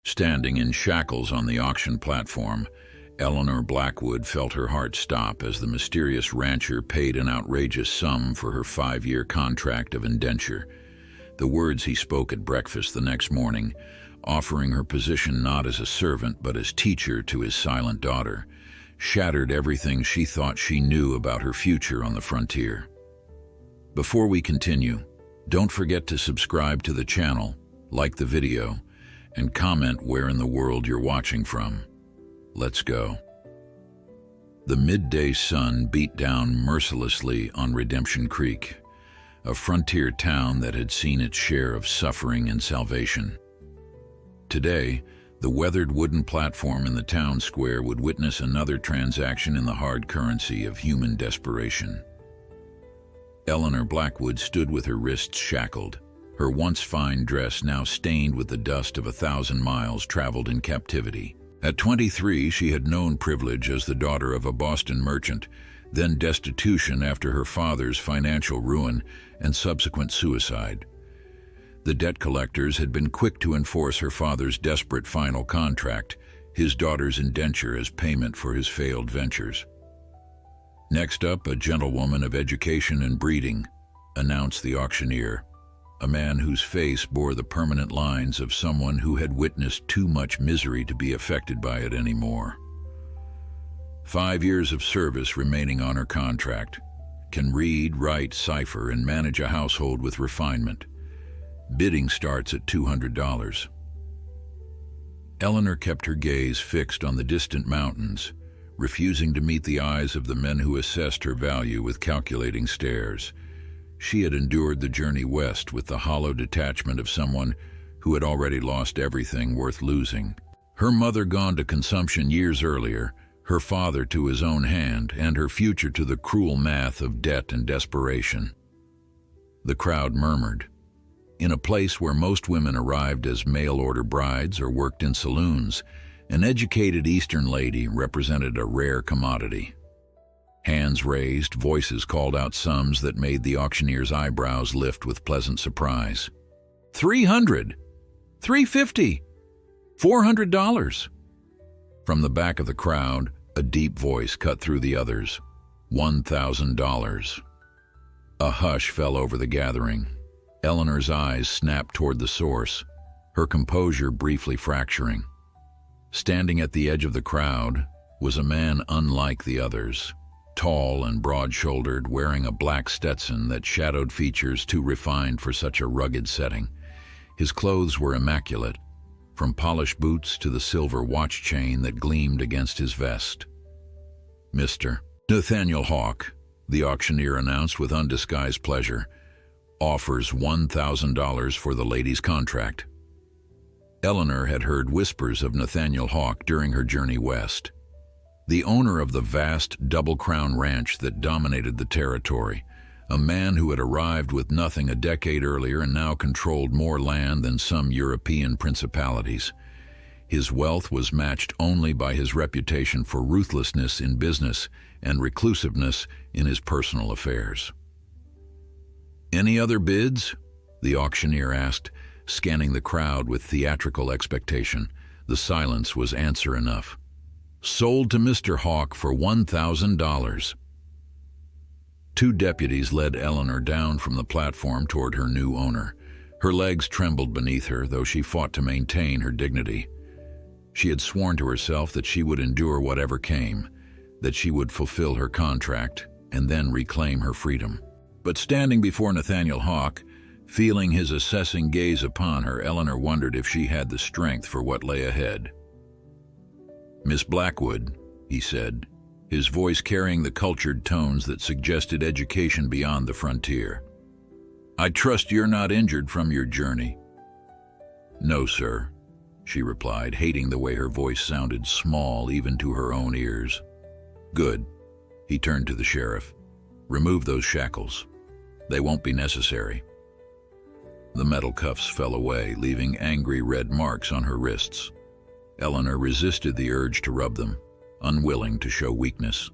Standing in shackles on the auction platform, Eleanor Blackwood felt her heart stop as the mysterious rancher paid an outrageous sum for her 5-year contract of indenture. The words he spoke at breakfast the next morning, offering her position not as a servant but as teacher to his silent daughter, shattered everything she thought she knew about her future on the frontier. Before we continue, don't forget to subscribe to the channel, like the video, and comment where in the world you're watching from. Let's go. The midday sun beat down mercilessly on Redemption Creek, a frontier town that had seen its share of suffering and salvation. Today, the weathered wooden platform in the town square would witness another transaction in the hard currency of human desperation. Eleanor Blackwood stood with her wrists shackled, her once fine dress now stained with the dust of 1,000 miles traveled in captivity. At 23, she had known privilege as the daughter of a Boston merchant, then destitution after her father's financial ruin and subsequent suicide. The debt collectors had been quick to enforce her father's desperate final contract, his daughter's indenture as payment for his failed ventures. Next up, a gentlewoman of education and breeding, announced the auctioneer, a man whose face bore the permanent lines of someone who had witnessed too much misery to be affected by it anymore. 5 years of service remaining on her contract, can read, write, cipher, and manage a household with refinement. Bidding starts at $200. Eleanor kept her gaze fixed on the distant mountains, refusing to meet the eyes of the men who assessed her value with calculating stares. She had endured the journey west with the hollow detachment of someone who had already lost everything worth losing. Her mother gone to consumption years earlier, her father to his own hand, and her future to the cruel math of debt and desperation. The crowd murmured. In a place where most women arrived as mail-order brides or worked in saloons, an educated Eastern lady represented a rare commodity. Hands raised, voices called out sums that made the auctioneer's eyebrows lift with pleasant surprise. $300, $350, $400. From the back of the crowd, a deep voice cut through the others. $1,000. A hush fell over the gathering. Eleanor's eyes snapped toward the source, her composure briefly fracturing. Standing at the edge of the crowd was a man unlike the others, tall and broad-shouldered, wearing a black Stetson that shadowed features too refined for such a rugged setting. His clothes were immaculate, from polished boots to the silver watch chain that gleamed against his vest. Mr. Nathaniel Hawke, the auctioneer announced with undisguised pleasure, offers $1,000 for the lady's contract. Eleanor had heard whispers of Nathaniel Hawke during her journey west. The owner of the vast Double Crown ranch that dominated the territory, a man who had arrived with nothing a decade earlier and now controlled more land than some European principalities. His wealth was matched only by his reputation for ruthlessness in business and reclusiveness in his personal affairs. "Any other bids?" the auctioneer asked, scanning the crowd with theatrical expectation. The silence was answer enough. "Sold to Mr. Hawke for $1,000. Two deputies led Eleanor down from the platform toward her new owner. Her legs trembled beneath her, though she fought to maintain her dignity. She had sworn to herself that she would endure whatever came, that she would fulfill her contract, and then reclaim her freedom. But standing before Nathaniel Hawke, feeling his assessing gaze upon her, Eleanor wondered if she had the strength for what lay ahead. "Miss Blackwood," he said, his voice carrying the cultured tones that suggested education beyond the frontier. "I trust you're not injured from your journey." "No, sir," she replied, hating the way her voice sounded small even to her own ears. "Good." He turned to the sheriff. "Remove those shackles. They won't be necessary." The metal cuffs fell away, leaving angry red marks on her wrists. Eleanor resisted the urge to rub them, unwilling to show weakness.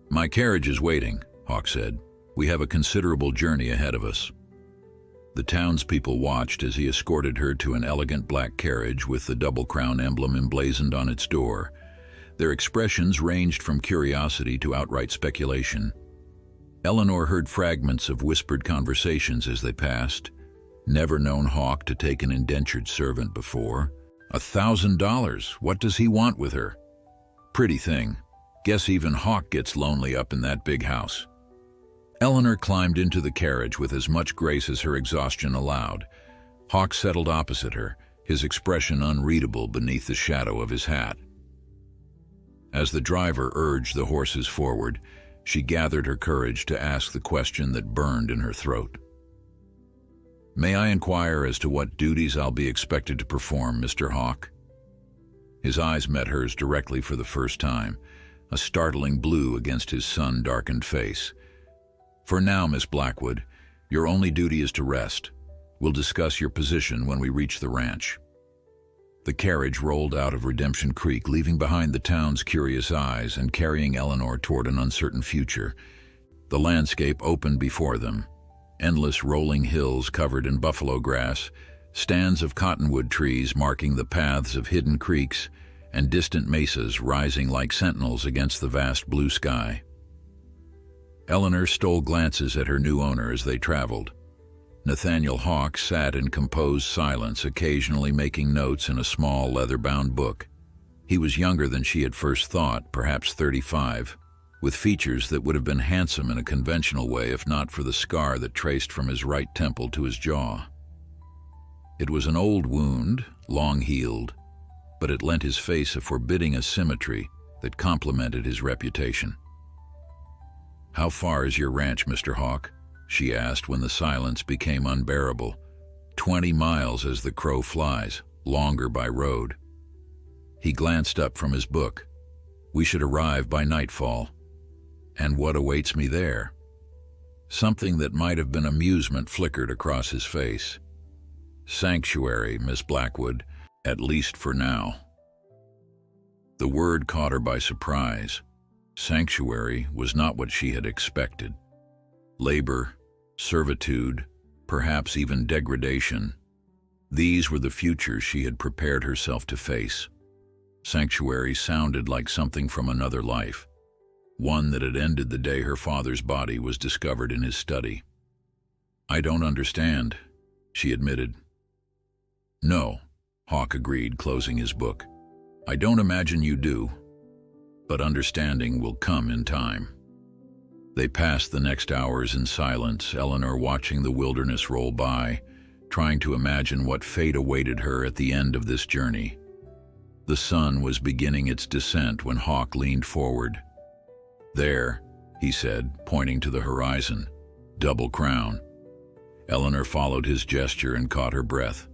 "My carriage is waiting," Hawke said. "We have a considerable journey ahead of us." The townspeople watched as he escorted her to an elegant black carriage with the Double Crown emblem emblazoned on its door. Their expressions ranged from curiosity to outright speculation. Eleanor heard fragments of whispered conversations as they passed. Never known Hawk to take an indentured servant before. $1,000, what does he want with her? Pretty thing. Guess even Hawk gets lonely up in that big house. Eleanor climbed into the carriage with as much grace as her exhaustion allowed. Hawk settled opposite her, his expression unreadable beneath the shadow of his hat. As the driver urged the horses forward, she gathered her courage to ask the question that burned in her throat. "May I inquire as to what duties I'll be expected to perform, Mr. Hawk?" His eyes met hers directly for the first time, a startling blue against his sun-darkened face. "For now, Miss Blackwood, your only duty is to rest. We'll discuss your position when we reach the ranch." The carriage rolled out of Redemption Creek, leaving behind the town's curious eyes and carrying Eleanor toward an uncertain future. The landscape opened before them. Endless rolling hills covered in buffalo grass, stands of cottonwood trees marking the paths of hidden creeks, and distant mesas rising like sentinels against the vast blue sky. Eleanor stole glances at her new owner as they traveled. Nathaniel Hawk sat in composed silence, occasionally making notes in a small leather-bound book. He was younger than she had first thought, perhaps 35, with features that would have been handsome in a conventional way if not for the scar that traced from his right temple to his jaw. It was an old wound, long-healed, but it lent his face a forbidding asymmetry that complemented his reputation. "How far is your ranch, Mr. Hawk?" she asked when the silence became unbearable. 20 miles as the crow flies, longer by road. He glanced up from his book. "We should arrive by nightfall." "And what awaits me there?" Something that might have been amusement flickered across his face. "Sanctuary, Miss Blackwood, at least for now." The word caught her by surprise. Sanctuary was not what she had expected. Labor, servitude, perhaps even degradation. These were the futures she had prepared herself to face. Sanctuary sounded like something from another life, one that had ended the day her father's body was discovered in his study. "I don't understand," she admitted. "No," Hawk agreed, closing his book. "I don't imagine you do. But understanding will come in time." They passed the next hours in silence, Eleanor watching the wilderness roll by, trying to imagine what fate awaited her at the end of this journey. The sun was beginning its descent when Hawk leaned forward. "There," he said, pointing to the horizon. "Double Crown." Eleanor followed his gesture and caught her breath.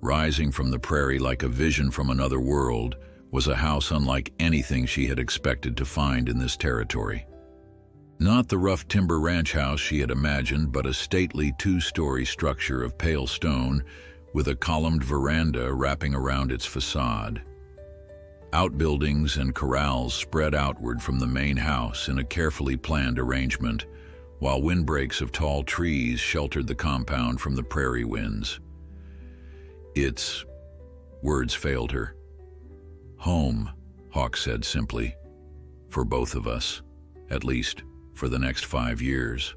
Rising from the prairie like a vision from another world was a house unlike anything she had expected to find in this territory. Not the rough timber ranch house she had imagined, but a stately two-story structure of pale stone with a columned veranda wrapping around its facade. Outbuildings and corrals spread outward from the main house in a carefully planned arrangement, while windbreaks of tall trees sheltered the compound from the prairie winds. "It's..." Words failed her. "Home," Hawk said simply. "For both of us, at least for the next 5 years."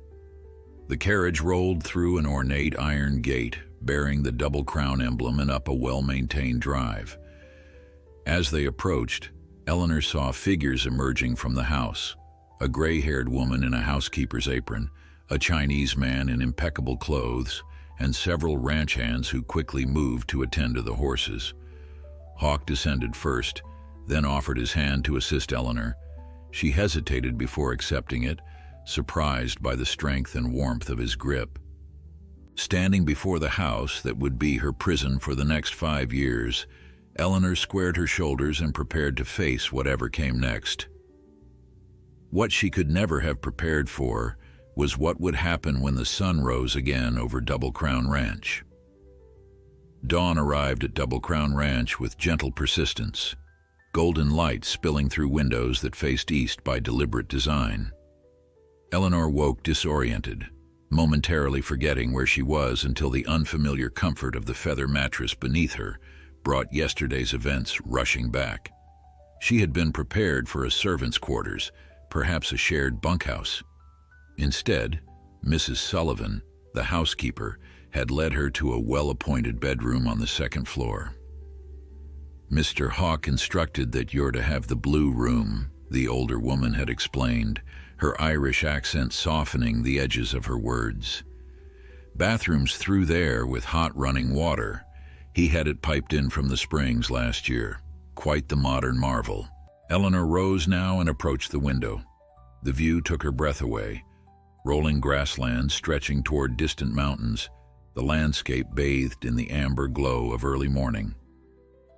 The carriage rolled through an ornate iron gate, bearing the Double Crown emblem, and up a well-maintained drive. As they approached, Eleanor saw figures emerging from the house: a gray-haired woman in a housekeeper's apron, a Chinese man in impeccable clothes, and several ranch hands who quickly moved to attend to the horses. Hawk descended first, then offered his hand to assist Eleanor. She hesitated before accepting it, surprised by the strength and warmth of his grip. Standing before the house that would be her prison for the next 5 years, Eleanor squared her shoulders and prepared to face whatever came next. What she could never have prepared for was what would happen when the sun rose again over Double Crown Ranch. Dawn arrived at Double Crown Ranch with gentle persistence, golden light spilling through windows that faced east by deliberate design. Eleanor woke disoriented, momentarily forgetting where she was until the unfamiliar comfort of the feather mattress beneath her brought yesterday's events rushing back. She had been prepared for a servant's quarters, perhaps a shared bunkhouse. Instead, Mrs. Sullivan, the housekeeper, had led her to a well-appointed bedroom on the second floor. "Mr. Hawke instructed that you're to have the blue room," the older woman had explained, her Irish accent softening the edges of her words. "Bathrooms through there with hot running water. He had it piped in from the springs last year. Quite the modern marvel." Eleanor rose now and approached the window. The view took her breath away. Rolling grasslands stretching toward distant mountains, the landscape bathed in the amber glow of early morning.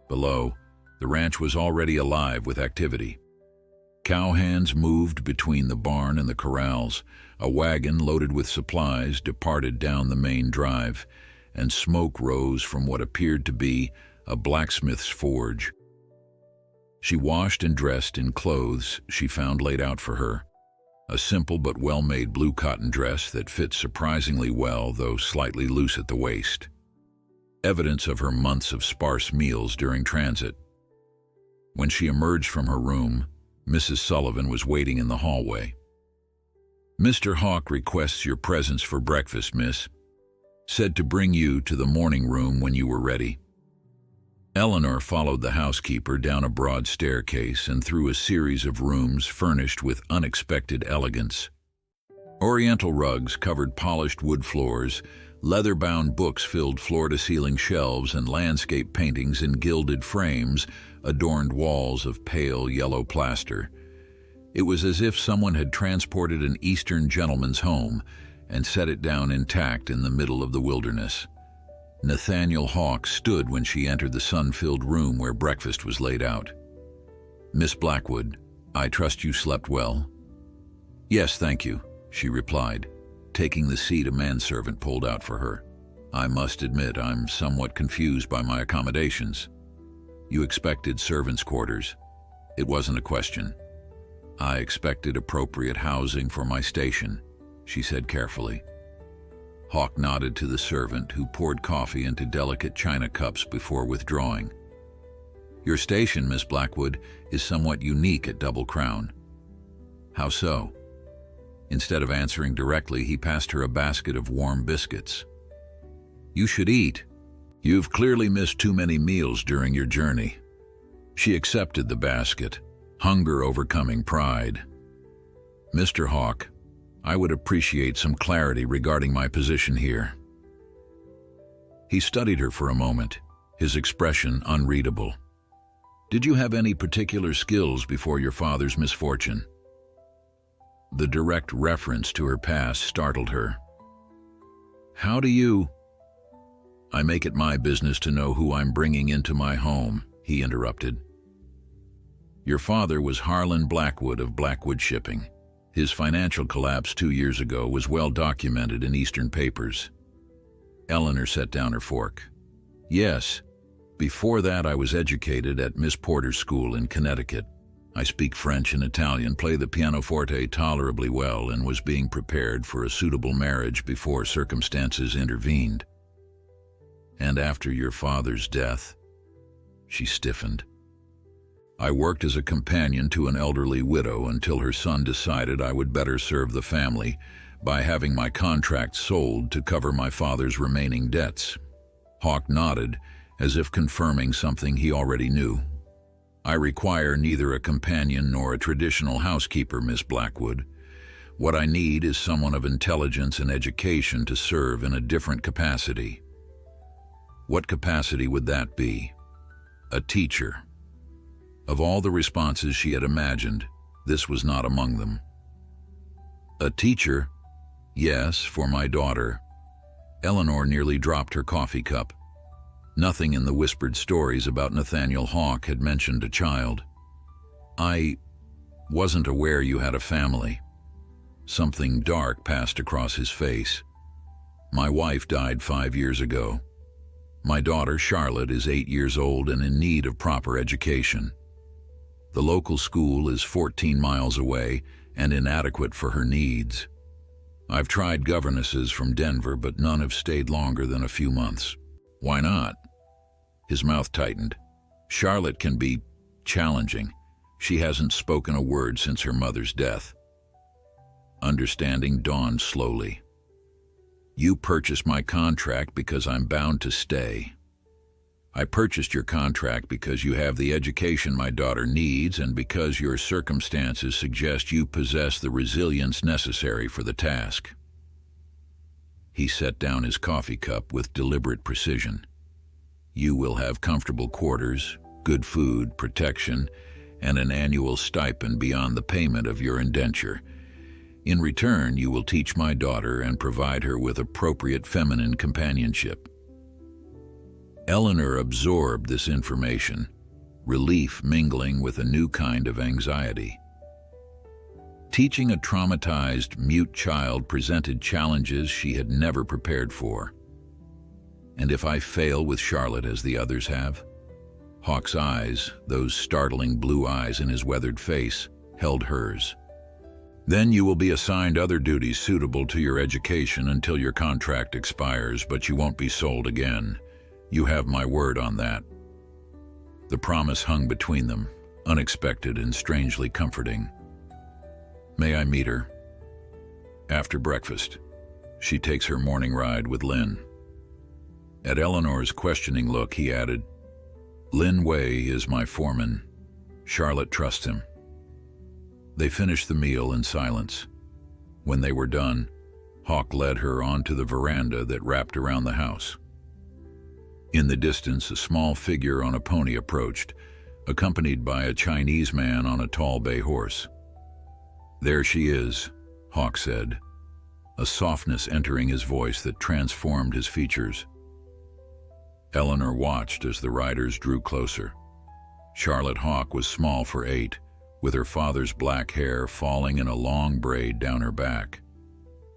Below, the ranch was already alive with activity. Cowhands moved between the barn and the corrals. A wagon loaded with supplies departed down the main drive, and smoke rose from what appeared to be a blacksmith's forge. She washed and dressed in clothes she found laid out for her. A simple but well-made blue cotton dress that fit surprisingly well, though slightly loose at the waist. Evidence of her months of sparse meals during transit. When she emerged from her room, Mrs. Sullivan was waiting in the hallway. "Mr. Hawke requests your presence for breakfast, miss. Said to bring you to the morning room when you were ready." Eleanor followed the housekeeper down a broad staircase and through a series of rooms furnished with unexpected elegance. Oriental rugs covered polished wood floors, leather-bound books filled floor-to-ceiling shelves, and landscape paintings in gilded frames adorned walls of pale yellow plaster. It was as if someone had transported an Eastern gentleman's home and set it down intact in the middle of the wilderness. Nathaniel Hawke stood when she entered the sun-filled room where breakfast was laid out. "Miss Blackwood, I trust you slept well?" "Yes, thank you," she replied, taking the seat a manservant pulled out for her. "I must admit I'm somewhat confused by my accommodations. You expected servants' quarters. It wasn't a question. I expected appropriate housing for my station," she said carefully. Hawke nodded to the servant, who poured coffee into delicate china cups before withdrawing. "Your station, Miss Blackwood, is somewhat unique at Double Crown." "How so?" Instead of answering directly, he passed her a basket of warm biscuits. "You should eat. You've clearly missed too many meals during your journey." She accepted the basket, hunger overcoming pride. "Mr. Hawke, I would appreciate some clarity regarding my position here." He studied her for a moment, his expression unreadable. "Did you have any particular skills before your father's misfortune?" The direct reference to her past startled her. "How do you—" "I make it my business to know who I'm bringing into my home," he interrupted. "Your father was Harlan Blackwood of Blackwood Shipping. His financial collapse 2 years ago was well documented in Eastern papers." Eleanor set down her fork. "Yes. Before that I was educated at Miss Porter's school in Connecticut. I speak French and Italian, play the pianoforte tolerably well, and was being prepared for a suitable marriage before circumstances intervened." "And after your father's death?" She stiffened. "I worked as a companion to an elderly widow until her son decided I would better serve the family by having my contract sold to cover my father's remaining debts." Hawke nodded, as if confirming something he already knew. "I require neither a companion nor a traditional housekeeper, Miss Blackwood. What I need is someone of intelligence and education to serve in a different capacity." "What capacity would that be?" "A teacher." Of all the responses she had imagined, this was not among them. "A teacher? Yes, for my daughter." Eleanor nearly dropped her coffee cup. Nothing in the whispered stories about Nathaniel Hawke had mentioned a child. "I wasn't aware you had a family." Something dark passed across his face. "My wife died 5 years ago. My daughter, Charlotte, is 8 years old and in need of proper education. The local school is 14 miles away and inadequate for her needs." I've tried governesses from Denver, but none have stayed longer than a few months. Why not? His mouth tightened. Charlotte can be challenging. She hasn't spoken a word since her mother's death. Understanding dawned slowly. You purchased my contract because I'm bound to stay. I purchased your contract because you have the education my daughter needs and because your circumstances suggest you possess the resilience necessary for the task. He set down his coffee cup with deliberate precision. You will have comfortable quarters, good food, protection, and an annual stipend beyond the payment of your indenture. In return, you will teach my daughter and provide her with appropriate feminine companionship. Eleanor absorbed this information, relief mingling with a new kind of anxiety. Teaching a traumatized, mute child presented challenges she had never prepared for. And if I fail with Charlotte as the others have? Hawk's eyes, those startling blue eyes in his weathered face, held hers. Then you will be assigned other duties suitable to your education until your contract expires, but you won't be sold again. You have my word on that. The promise hung between them, unexpected and strangely comforting. May I meet her? After breakfast, she takes her morning ride with Lin. At Eleanor's questioning look, he added, Lin Wei is my foreman. Charlotte trusts him. They finished the meal in silence. When they were done, Hawk led her onto the veranda that wrapped around the house. In the distance, a small figure on a pony approached, accompanied by a Chinese man on a tall bay horse. There she is, Hawk said, a softness entering his voice that transformed his features. Eleanor watched as the riders drew closer. Charlotte Hawk was small for 8, with her father's black hair falling in a long braid down her back.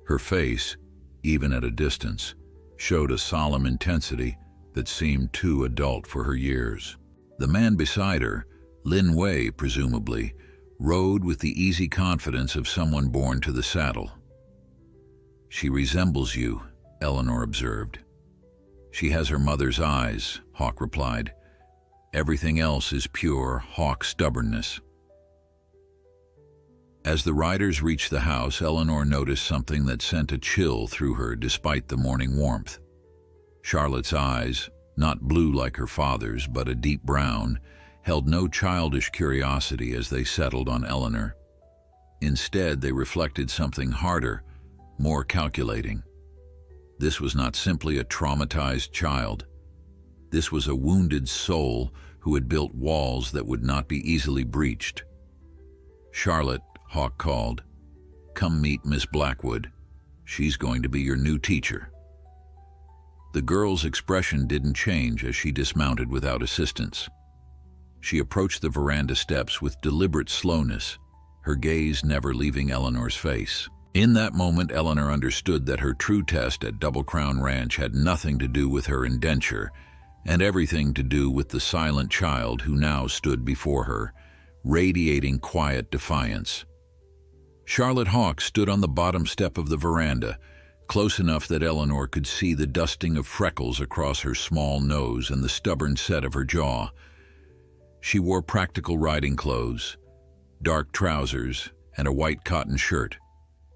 Her face, even at a distance, showed a solemn intensity that seemed too adult for her years. The man beside her, Lin Wei presumably, rode with the easy confidence of someone born to the saddle. She resembles you, Eleanor observed. She has her mother's eyes, Hawk replied. Everything else is pure Hawk stubbornness. As the riders reached the house, Eleanor noticed something that sent a chill through her despite the morning warmth. Charlotte's eyes, not blue like her father's, but a deep brown, held no childish curiosity as they settled on Eleanor. Instead, they reflected something harder, more calculating. This was not simply a traumatized child. This was a wounded soul who had built walls that would not be easily breached. Charlotte, Hawk called, come meet Miss Blackwood. She's going to be your new teacher. The girl's expression didn't change as she dismounted without assistance. She approached the veranda steps with deliberate slowness, her gaze never leaving Eleanor's face. In that moment, Eleanor understood that her true test at Double Crown Ranch had nothing to do with her indenture, and everything to do with the silent child who now stood before her, radiating quiet defiance. Charlotte Hawk stood on the bottom step of the veranda, close enough that Eleanor could see the dusting of freckles across her small nose and the stubborn set of her jaw. She wore practical riding clothes, dark trousers, and a white cotton shirt,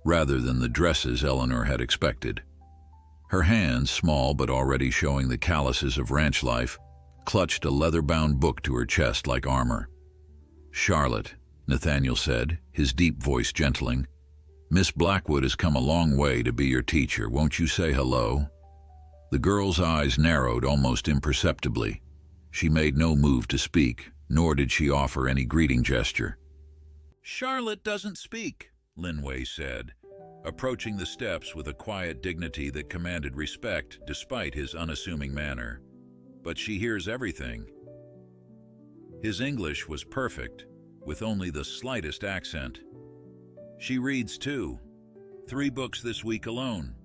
rather than the dresses Eleanor had expected. Her hands, small but already showing the calluses of ranch life, clutched a leather-bound book to her chest like armor. Charlotte, Nathaniel said, his deep voice gentling, Miss Blackwood has come a long way to be your teacher. Won't you say hello? The girl's eyes narrowed almost imperceptibly. She made no move to speak, nor did she offer any greeting gesture. Charlotte doesn't speak, Lin Wei said, approaching the steps with a quiet dignity that commanded respect despite his unassuming manner. But she hears everything. His English was perfect, with only the slightest accent. She reads too, 3 books this week alone.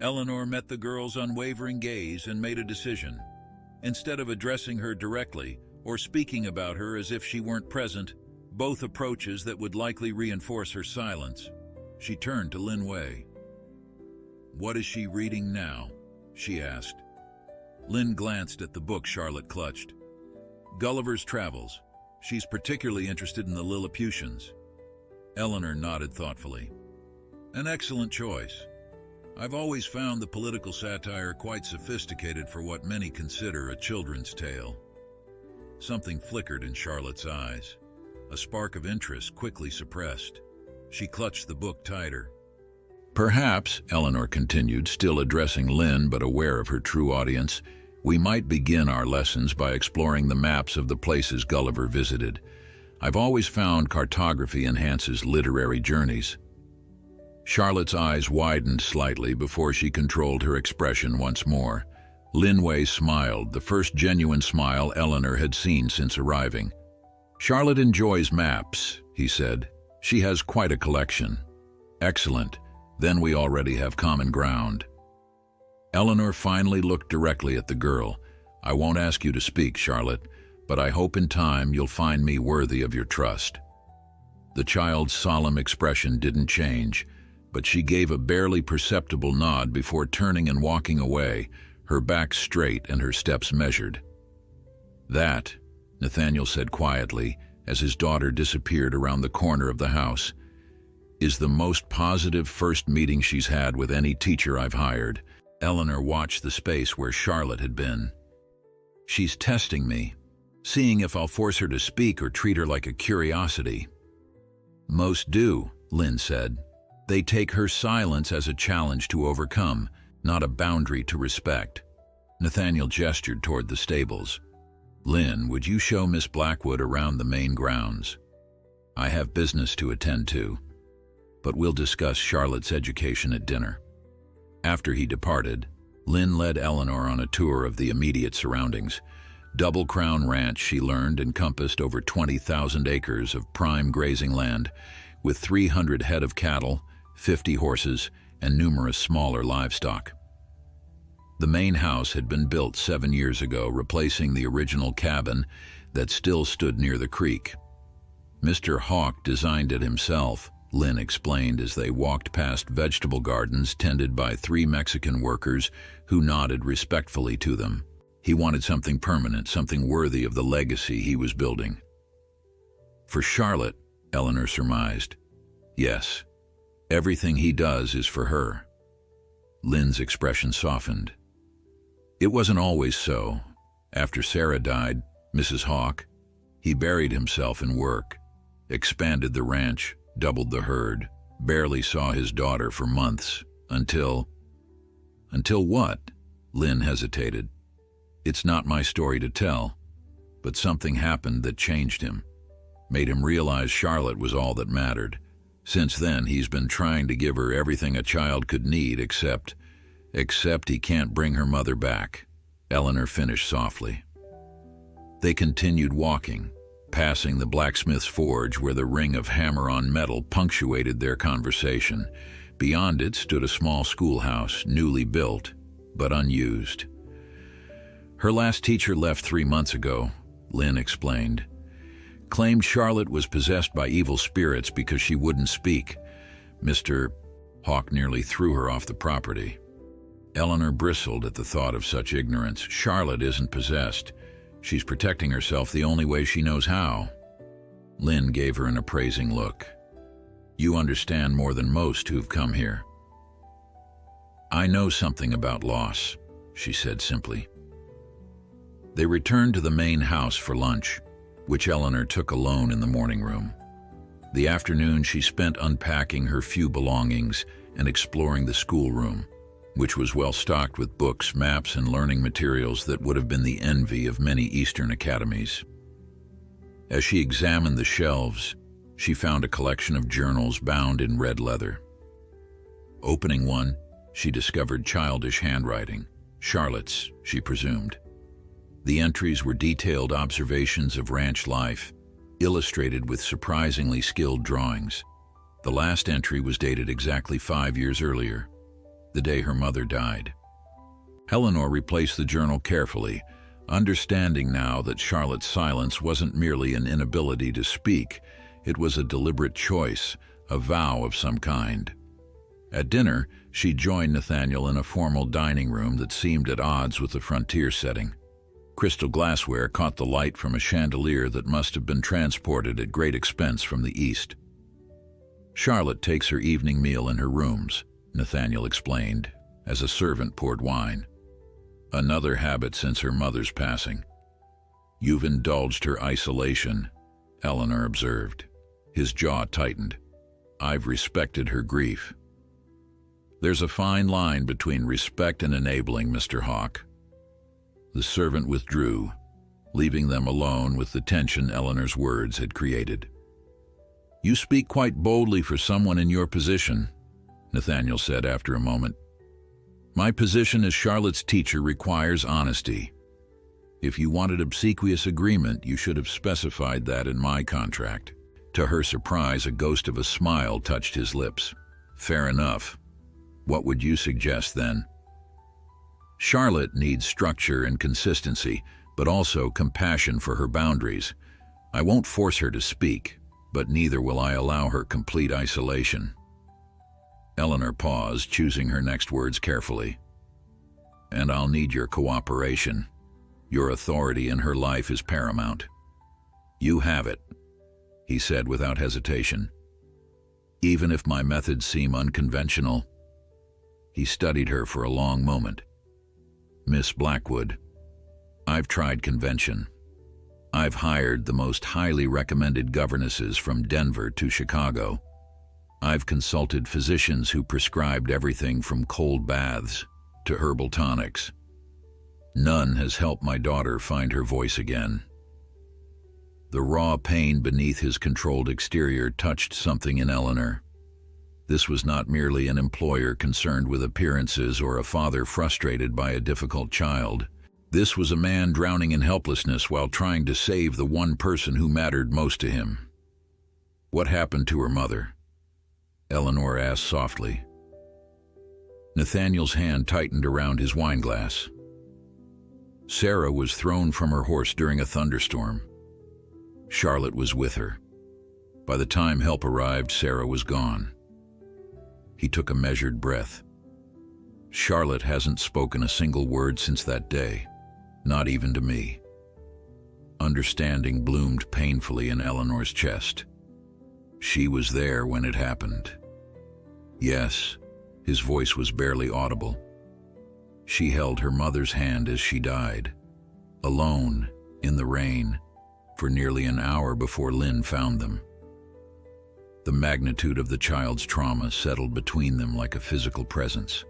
Eleanor met the girl's unwavering gaze and made a decision. Instead of addressing her directly or speaking about her as if she weren't present, both approaches that would likely reinforce her silence. She turned to Lin Wei. "What is she reading now?" she asked. Lin glanced at the book Charlotte clutched. "Gulliver's Travels. She's particularly interested in the Lilliputians." Eleanor nodded thoughtfully. "An excellent choice. I've always found the political satire quite sophisticated for what many consider a children's tale." Something flickered in Charlotte's eyes, a spark of interest quickly suppressed. She clutched the book tighter. "Perhaps," Eleanor continued, still addressing Lin but aware of her true audience, "we might begin our lessons by exploring the maps of the places Gulliver visited. I've always found cartography enhances literary journeys." Charlotte's eyes widened slightly before she controlled her expression once more. Lin Wei smiled, the first genuine smile Eleanor had seen since arriving. "Charlotte enjoys maps," he said. "She has quite a collection." "Excellent. Then we already have common ground." Eleanor finally looked directly at the girl. "I won't ask you to speak, Charlotte, but I hope in time you'll find me worthy of your trust." The child's solemn expression didn't change, but she gave a barely perceptible nod before turning and walking away, her back straight and her steps measured. "That," Nathaniel said quietly as his daughter disappeared around the corner of the house, "is the most positive first meeting she's had with any teacher I've hired." Eleanor watched the space where Charlotte had been. "She's testing me, seeing if I'll force her to speak or treat her like a curiosity." "Most do," Lin said. "They take her silence as a challenge to overcome, not a boundary to respect." Nathaniel gestured toward the stables. "Lin, would you show Miss Blackwood around the main grounds? I have business to attend to, but we'll discuss Charlotte's education at dinner." After he departed, Lin led Eleanor on a tour of the immediate surroundings. Double Crown Ranch, she learned, encompassed over 20,000 acres of prime grazing land, with 300 head of cattle, 50 horses, and numerous smaller livestock. The main house had been built 7 years ago, replacing the original cabin that still stood near the creek. "Mr. Hawk designed it himself," Lin explained as they walked past vegetable gardens tended by 3 Mexican workers who nodded respectfully to them. He wanted something permanent, something worthy of the legacy he was building. "For Charlotte," Eleanor surmised. "Yes, everything he does is for her." Lin's expression softened. "It wasn't always so. After Sarah died, Mrs. Hawk, he buried himself in work, expanded the ranch, doubled the herd, barely saw his daughter for months, until..." "Until what?" Lin hesitated. "It's not my story to tell, but something happened that changed him, made him realize Charlotte was all that mattered. Since then, he's been trying to give her everything a child could need, except he can't bring her mother back," Eleanor finished softly. They continued walking, passing the blacksmith's forge where the ring of hammer-on metal punctuated their conversation. Beyond it stood a small schoolhouse, newly built, but unused. "Her last teacher left 3 months ago," Lin explained. "Claimed Charlotte was possessed by evil spirits because she wouldn't speak. Mr. Hawk nearly threw her off the property." Eleanor bristled at the thought of such ignorance. "Charlotte isn't possessed. She's protecting herself the only way she knows how." Lin gave her an appraising look. "You understand more than most who've come here." "I know something about loss," she said simply. They returned to the main house for lunch, which Eleanor took alone in the morning room. The afternoon she spent unpacking her few belongings and exploring the schoolroom, which was well stocked with books, maps, and learning materials that would have been the envy of many Eastern academies. As she examined the shelves, she found a collection of journals bound in red leather. Opening one, she discovered childish handwriting, Charlotte's, she presumed. The entries were detailed observations of ranch life, illustrated with surprisingly skilled drawings. The last entry was dated exactly 5 years earlier, the day her mother died. Eleanor replaced the journal carefully, understanding now that Charlotte's silence wasn't merely an inability to speak, it was a deliberate choice, a vow of some kind. At dinner, she joined Nathaniel in a formal dining room that seemed at odds with the frontier setting. Crystal glassware caught the light from a chandelier that must have been transported at great expense from the east. "Charlotte takes her evening meal in her rooms," Nathaniel explained, as a servant poured wine. "Another habit since her mother's passing." "You've indulged her isolation," Eleanor observed. His jaw tightened. "I've respected her grief." "There's a fine line between respect and enabling, Mr. Hawke." The servant withdrew, leaving them alone with the tension Eleanor's words had created. "You speak quite boldly for someone in your position," Nathaniel said after a moment. "My position as Charlotte's teacher requires honesty. If you wanted obsequious agreement, you should have specified that in my contract." To her surprise, a ghost of a smile touched his lips. "Fair enough. What would you suggest then?" "Charlotte needs structure and consistency, but also compassion for her boundaries. I won't force her to speak, but neither will I allow her complete isolation." Eleanor paused, choosing her next words carefully. "And I'll need your cooperation. Your authority in her life is paramount." "You have it," he said without hesitation. "Even if my methods seem unconventional." He studied her for a long moment. "Miss Blackwood, I've tried convention. I've hired the most highly recommended governesses from Denver to Chicago. I've consulted physicians who prescribed everything from cold baths to herbal tonics. None has helped my daughter find her voice again." The raw pain beneath his controlled exterior touched something in Eleanor. This was not merely an employer concerned with appearances or a father frustrated by a difficult child. This was a man drowning in helplessness while trying to save the one person who mattered most to him. "What happened to her mother?" Eleanor asked softly. Nathaniel's hand tightened around his wineglass. "Sarah was thrown from her horse during a thunderstorm. Charlotte was with her. By the time help arrived, Sarah was gone." He took a measured breath. "Charlotte hasn't spoken a single word since that day, not even to me." Understanding bloomed painfully in Eleanor's chest. She was there when it happened. "Yes," his voice was barely audible. "She held her mother's hand as she died, alone, in the rain, for nearly an hour before Lynn found them." The magnitude of the child's trauma settled between them like a physical presence.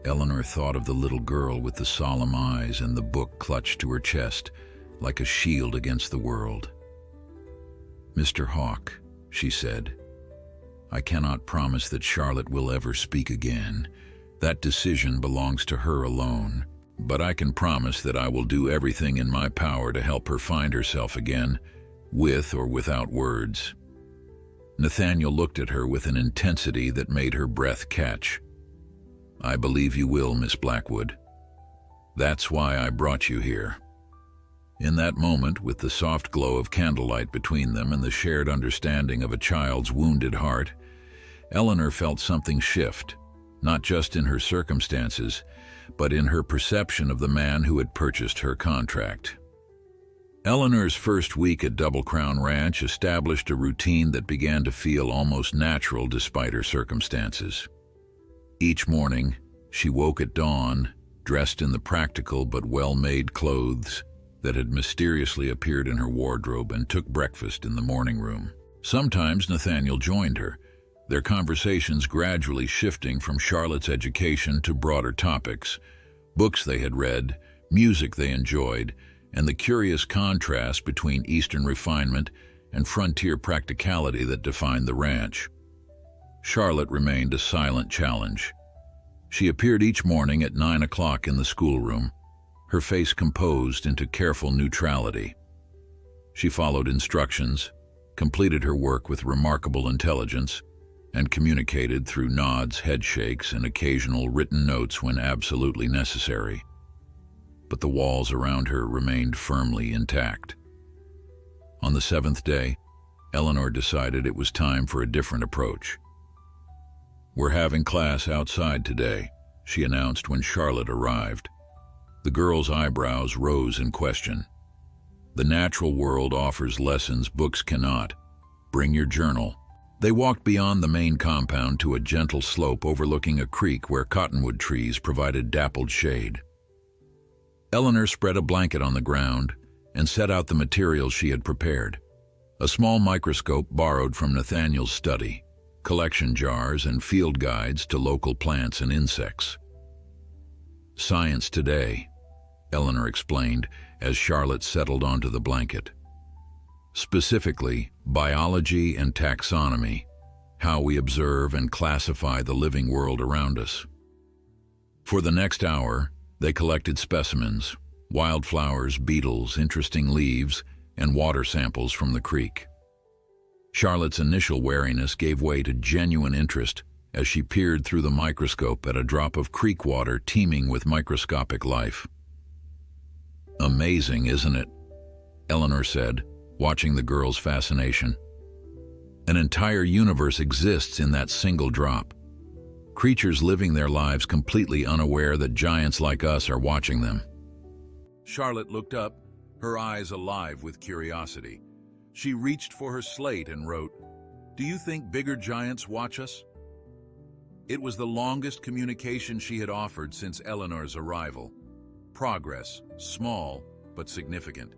Eleanor thought of the little girl with the solemn eyes and the book clutched to her chest, like a shield against the world. "Mr. Hawke," she said, "I cannot promise that Charlotte will ever speak again. That decision belongs to her alone. But I can promise that I will do everything in my power to help her find herself again, with or without words." Nathaniel looked at her with an intensity that made her breath catch. "I believe you will, Miss Blackwood. That's why I brought you here." In that moment, with the soft glow of candlelight between them and the shared understanding of a child's wounded heart, Eleanor felt something shift, not just in her circumstances, but in her perception of the man who had purchased her contract. Eleanor's first week at Double Crown Ranch established a routine that began to feel almost natural despite her circumstances. Each morning, she woke at dawn, dressed in the practical but well-made clothes that had mysteriously appeared in her wardrobe, and took breakfast in the morning room. Sometimes Nathaniel joined her, their conversations gradually shifting from Charlotte's education to broader topics, books they had read, music they enjoyed, and the curious contrast between Eastern refinement and frontier practicality that defined the ranch. Charlotte remained a silent challenge. She appeared each morning at 9 o'clock in the schoolroom, her face composed into careful neutrality. She followed instructions, completed her work with remarkable intelligence, and communicated through nods, head shakes, and occasional written notes when absolutely necessary. But the walls around her remained firmly intact. On the 7th day, Eleanor decided it was time for a different approach. "We're having class outside today," she announced when Charlotte arrived. The girl's eyebrows rose in question. "The natural world offers lessons books cannot. Bring your journal." They walked beyond the main compound to a gentle slope overlooking a creek where cottonwood trees provided dappled shade. Eleanor spread a blanket on the ground and set out the materials she had prepared. A small microscope borrowed from Nathaniel's study, collection jars and field guides to local plants and insects. "Science today," Eleanor explained as Charlotte settled onto the blanket. "Specifically, biology and taxonomy, how we observe and classify the living world around us." For the next hour, they collected specimens, wildflowers, beetles, interesting leaves, and water samples from the creek. Charlotte's initial wariness gave way to genuine interest as she peered through the microscope at a drop of creek water teeming with microscopic life. "Amazing, isn't it?" Eleanor said, watching the girl's fascination. "An entire universe exists in that single drop. Creatures living their lives completely unaware that giants like us are watching them." Charlotte looked up, her eyes alive with curiosity. She reached for her slate and wrote, "Do you think bigger giants watch us?" It was the longest communication she had offered since Eleanor's arrival. Progress, small but significant.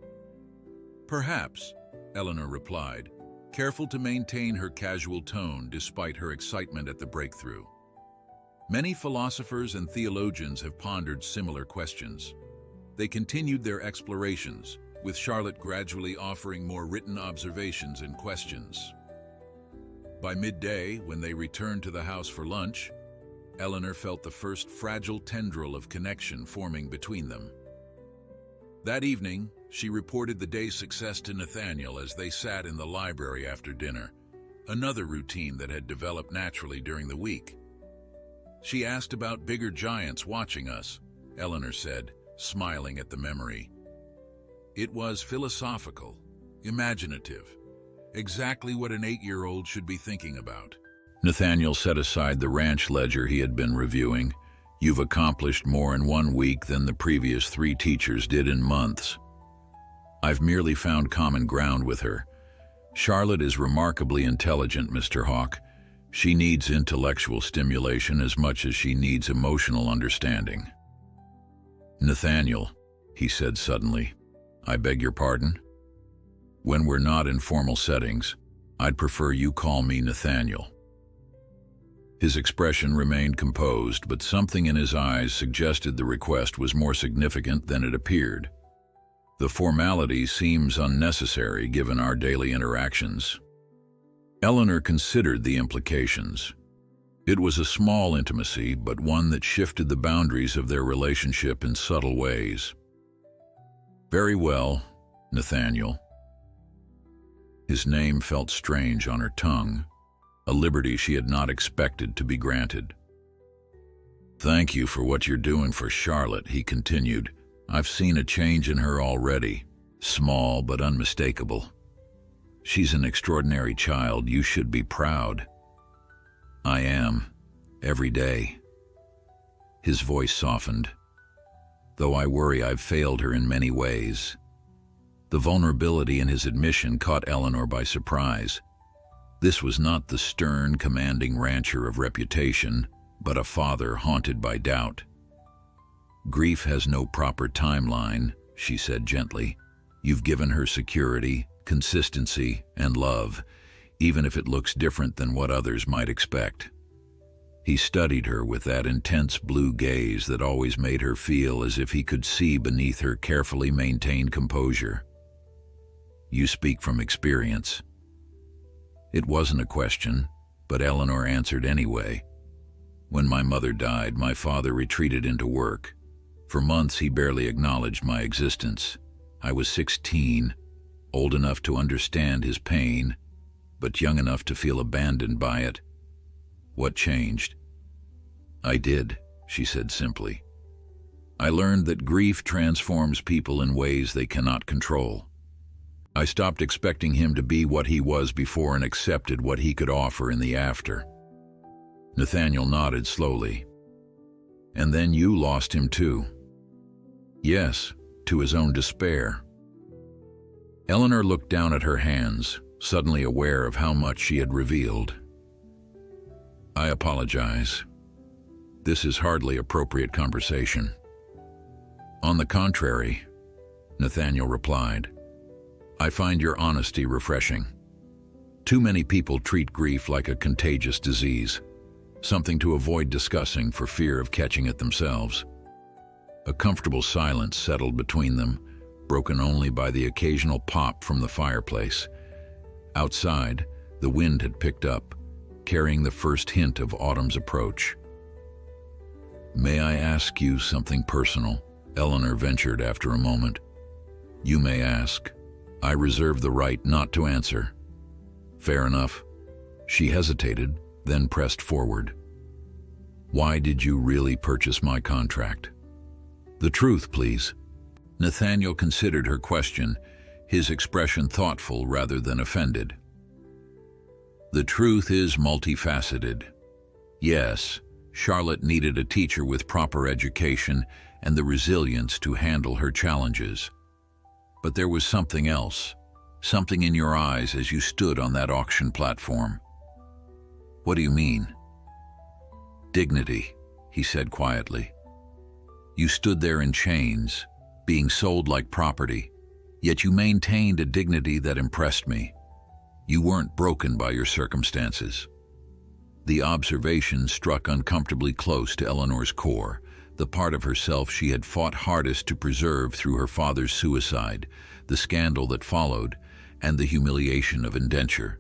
"Perhaps," Eleanor replied, careful to maintain her casual tone despite her excitement at the breakthrough. Many philosophers and theologians have pondered similar questions. They continued their explorations, with Charlotte gradually offering more written observations and questions. By midday, when they returned to the house for lunch, Eleanor felt the first fragile tendril of connection forming between them. That evening, she reported the day's success to Nathaniel as they sat in the library after dinner, another routine that had developed naturally during the week. She asked about bigger giants watching us, Eleanor said, smiling at the memory. It was philosophical, imaginative, exactly what an 8-year-old should be thinking about. Nathaniel set aside the ranch ledger he had been reviewing. "You've accomplished more in 1 week than the previous 3 teachers did in months." "I've merely found common ground with her. Charlotte is remarkably intelligent, Mr. Hawk. She needs intellectual stimulation as much as she needs emotional understanding." "Nathaniel," he said suddenly, "I beg your pardon? When we're not in formal settings, I'd prefer you call me Nathaniel." His expression remained composed, but something in his eyes suggested the request was more significant than it appeared. "The formality seems unnecessary given our daily interactions." Eleanor considered the implications. It was a small intimacy, but one that shifted the boundaries of their relationship in subtle ways. "Very well, Nathaniel." His name felt strange on her tongue, a liberty she had not expected to be granted. "Thank you for what you're doing for Charlotte," he continued. "I've seen a change in her already, small but unmistakable. She's an extraordinary child. You should be proud." "I am, every day." His voice softened. "Though I worry I've failed her in many ways." The vulnerability in his admission caught Eleanor by surprise. This was not the stern, commanding rancher of reputation, but a father haunted by doubt. "Grief has no proper timeline," she said gently. "You've given her security, consistency, and love, even if it looks different than what others might expect." He studied her with that intense blue gaze that always made her feel as if he could see beneath her carefully maintained composure. "You speak from experience." It wasn't a question, but Eleanor answered anyway. "When my mother died, my father retreated into work. For months he barely acknowledged my existence. I was 16, old enough to understand his pain, but young enough to feel abandoned by it. What changed?" "I did," she said simply. "I learned that grief transforms people in ways they cannot control. I stopped expecting him to be what he was before and accepted what he could offer in the after. Nathaniel nodded slowly. And then you lost him too. Yes, to his own despair. Eleanor looked down at her hands, suddenly aware of how much she had revealed. I apologize. This is hardly appropriate conversation. On the contrary, Nathaniel replied, I find your honesty refreshing. Too many people treat grief like a contagious disease, something to avoid discussing for fear of catching it themselves. A comfortable silence settled between them, broken only by the occasional pop from the fireplace. Outside, the wind had picked up, carrying the first hint of autumn's approach. May I ask you something personal? Eleanor ventured after a moment. You may ask. I reserve the right not to answer. Fair enough. She hesitated, then pressed forward. Why did you really purchase my contract? The truth, please. Nathaniel considered her question, his expression thoughtful rather than offended. The truth is multifaceted. Yes, Charlotte needed a teacher with proper education and the resilience to handle her challenges. But there was something else, something in your eyes as you stood on that auction platform. What do you mean? Dignity, he said quietly. You stood there in chains, being sold like property, yet you maintained a dignity that impressed me. You weren't broken by your circumstances. The observation struck uncomfortably close to Eleanor's core, the part of herself she had fought hardest to preserve through her father's suicide, the scandal that followed, and the humiliation of indenture.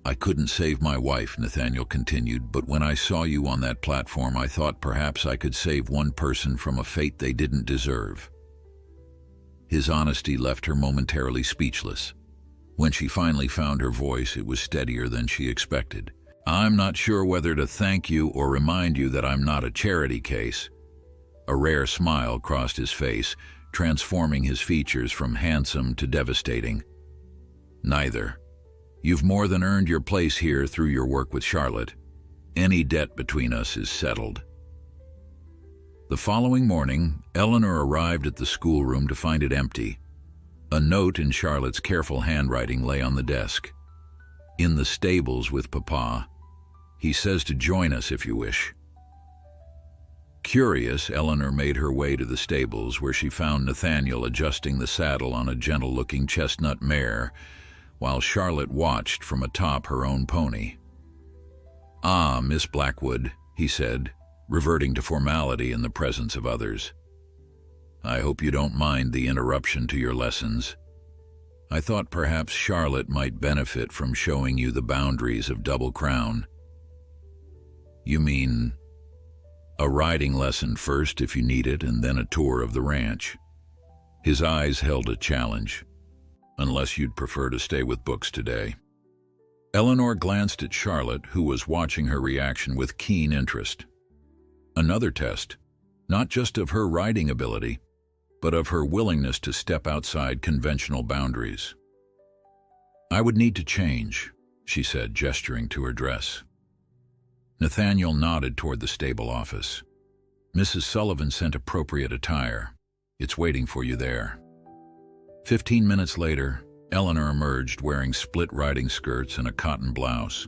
I couldn't save my wife, Nathaniel continued, but when I saw you on that platform, I thought perhaps I could save one person from a fate they didn't deserve. His honesty left her momentarily speechless. When she finally found her voice, it was steadier than she expected. I'm not sure whether to thank you or remind you that I'm not a charity case. A rare smile crossed his face, transforming his features from handsome to devastating. Neither. You've more than earned your place here through your work with Charlotte. Any debt between us is settled. The following morning, Eleanor arrived at the schoolroom to find it empty. A note in Charlotte's careful handwriting lay on the desk. In the stables with Papa. He says to join us if you wish. Curious, Eleanor made her way to the stables where she found Nathaniel adjusting the saddle on a gentle-looking chestnut mare, while Charlotte watched from atop her own pony. Ah, Miss Blackwood, he said, reverting to formality in the presence of others. I hope you don't mind the interruption to your lessons. I thought perhaps Charlotte might benefit from showing you the boundaries of Double Crown. You mean a riding lesson first if you need it, and then a tour of the ranch? His eyes held a challenge. Unless you'd prefer to stay with books today. Eleanor glanced at Charlotte, who was watching her reaction with keen interest. Another test, not just of her riding ability, but of her willingness to step outside conventional boundaries. I would need to change, she said, gesturing to her dress. Nathaniel nodded toward the stable office. Mrs. Sullivan sent appropriate attire. It's waiting for you there. 15 minutes later, Eleanor emerged wearing split riding skirts and a cotton blouse.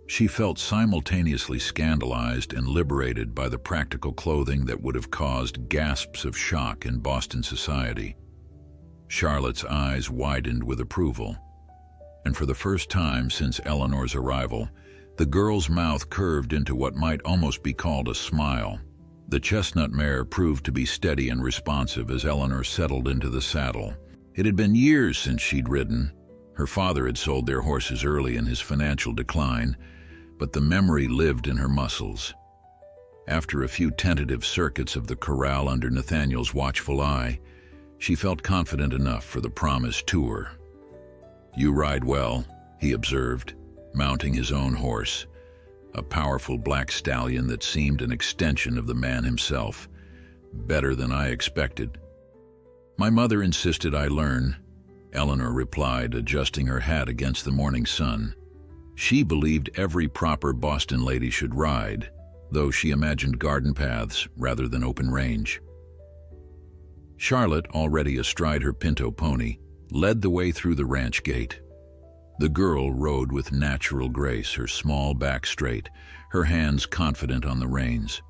She felt simultaneously scandalized and liberated by the practical clothing that would have caused gasps of shock in Boston society. Charlotte's eyes widened with approval, and for the first time since Eleanor's arrival, the girl's mouth curved into what might almost be called a smile. The chestnut mare proved to be steady and responsive as Eleanor settled into the saddle. It had been years since she'd ridden. Her father had sold their horses early in his financial decline, but the memory lived in her muscles. After a few tentative circuits of the corral under Nathaniel's watchful eye, she felt confident enough for the promised tour. You ride well, he observed, mounting his own horse, a powerful black stallion that seemed an extension of the man himself. Better than I expected. My mother insisted I learn, Eleanor replied, adjusting her hat against the morning sun. She believed every proper Boston lady should ride, though she imagined garden paths rather than open range. Charlotte, already astride her pinto pony, led the way through the ranch gate. The girl rode with natural grace, her small back straight, her hands confident on the reins.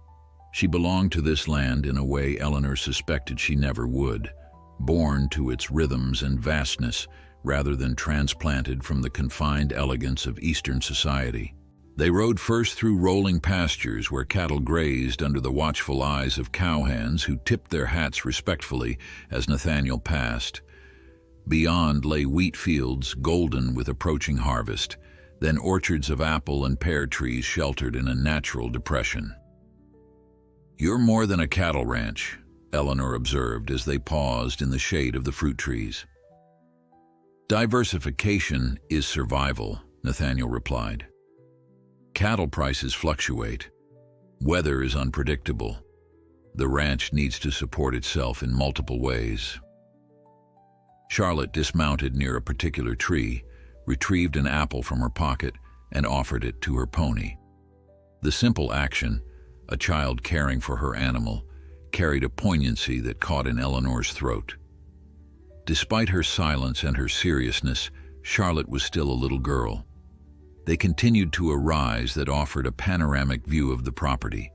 She belonged to this land in a way Eleanor suspected she never would, born to its rhythms and vastness rather than transplanted from the confined elegance of Eastern society. They rode first through rolling pastures where cattle grazed under the watchful eyes of cowhands who tipped their hats respectfully as Nathaniel passed. Beyond lay wheat fields, golden with approaching harvest, then orchards of apple and pear trees sheltered in a natural depression. "You're more than a cattle ranch," Eleanor observed as they paused in the shade of the fruit trees. "Diversification is survival," Nathaniel replied. "Cattle prices fluctuate. Weather is unpredictable. The ranch needs to support itself in multiple ways." Charlotte dismounted near a particular tree, retrieved an apple from her pocket, and offered it to her pony. The simple action, a child caring for her animal, carried a poignancy that caught in Eleanor's throat. Despite her silence and her seriousness, Charlotte was still a little girl. They continued to a rise that offered a panoramic view of the property.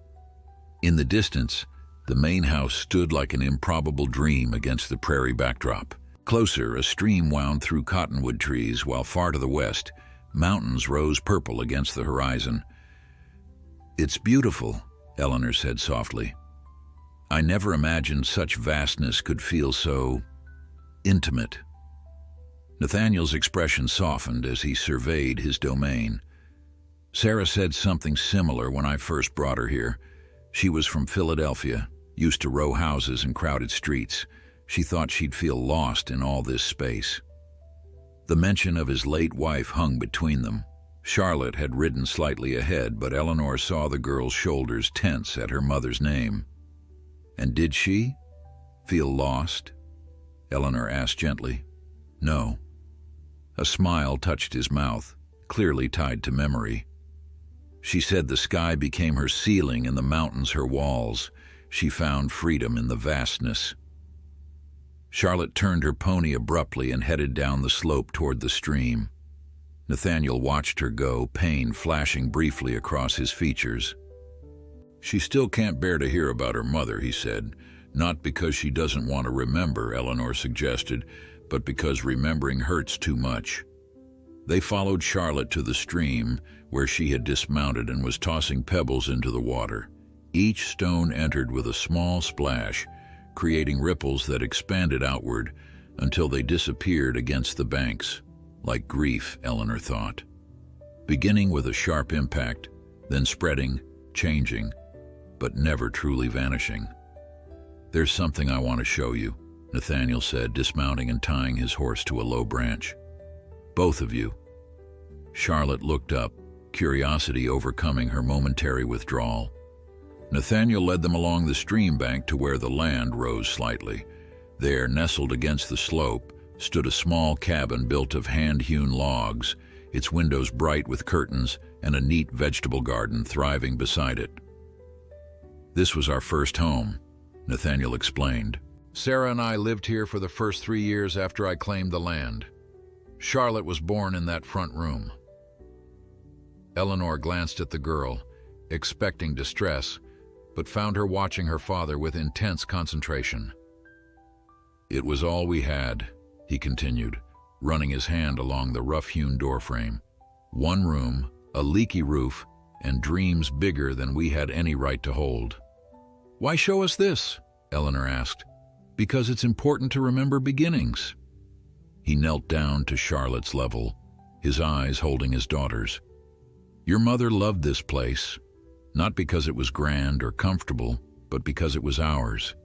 In the distance, the main house stood like an improbable dream against the prairie backdrop. Closer, a stream wound through cottonwood trees, while far to the west, mountains rose purple against the horizon. "It's beautiful," Eleanor said softly. "I never imagined such vastness could feel so intimate." Nathaniel's expression softened as he surveyed his domain. "Sarah said something similar when I first brought her here. She was from Philadelphia, used to row houses and crowded streets. She thought she'd feel lost in all this space." The mention of his late wife hung between them. Charlotte had ridden slightly ahead, but Eleanor saw the girl's shoulders tense at her mother's name. "And did she feel lost?" Eleanor asked gently. "No." A smile touched his mouth, clearly tied to memory. "She said the sky became her ceiling and the mountains her walls. She found freedom in the vastness." Charlotte turned her pony abruptly and headed down the slope toward the stream. Nathaniel watched her go, pain flashing briefly across his features. "She still can't bear to hear about her mother," he said. "Not because she doesn't want to remember," Eleanor suggested, "but because remembering hurts too much." They followed Charlotte to the stream, where she had dismounted and was tossing pebbles into the water. Each stone entered with a small splash, creating ripples that expanded outward until they disappeared against the banks, like grief, Eleanor thought. Beginning with a sharp impact, then spreading, changing, but never truly vanishing. "There's something I want to show you," Nathaniel said, dismounting and tying his horse to a low branch. "Both of you." Charlotte looked up, curiosity overcoming her momentary withdrawal. Nathaniel led them along the stream bank to where the land rose slightly. There, nestled against the slope, stood a small cabin built of hand-hewn logs, its windows bright with curtains and a neat vegetable garden thriving beside it. "This was our first home," Nathaniel explained. "Sarah and I lived here for the first 3 years after I claimed the land. Charlotte was born in that front room." Eleanor glanced at the girl, expecting distress, but found her watching her father with intense concentration. "It was all we had," he continued, running his hand along the rough-hewn doorframe. "One room, a leaky roof, and dreams bigger than we had any right to hold." "Why show us this?" Eleanor asked. "Because it's important to remember beginnings." He knelt down to Charlotte's level, his eyes holding his daughter's. "Your mother loved this place, not because it was grand or comfortable, but because it was ours.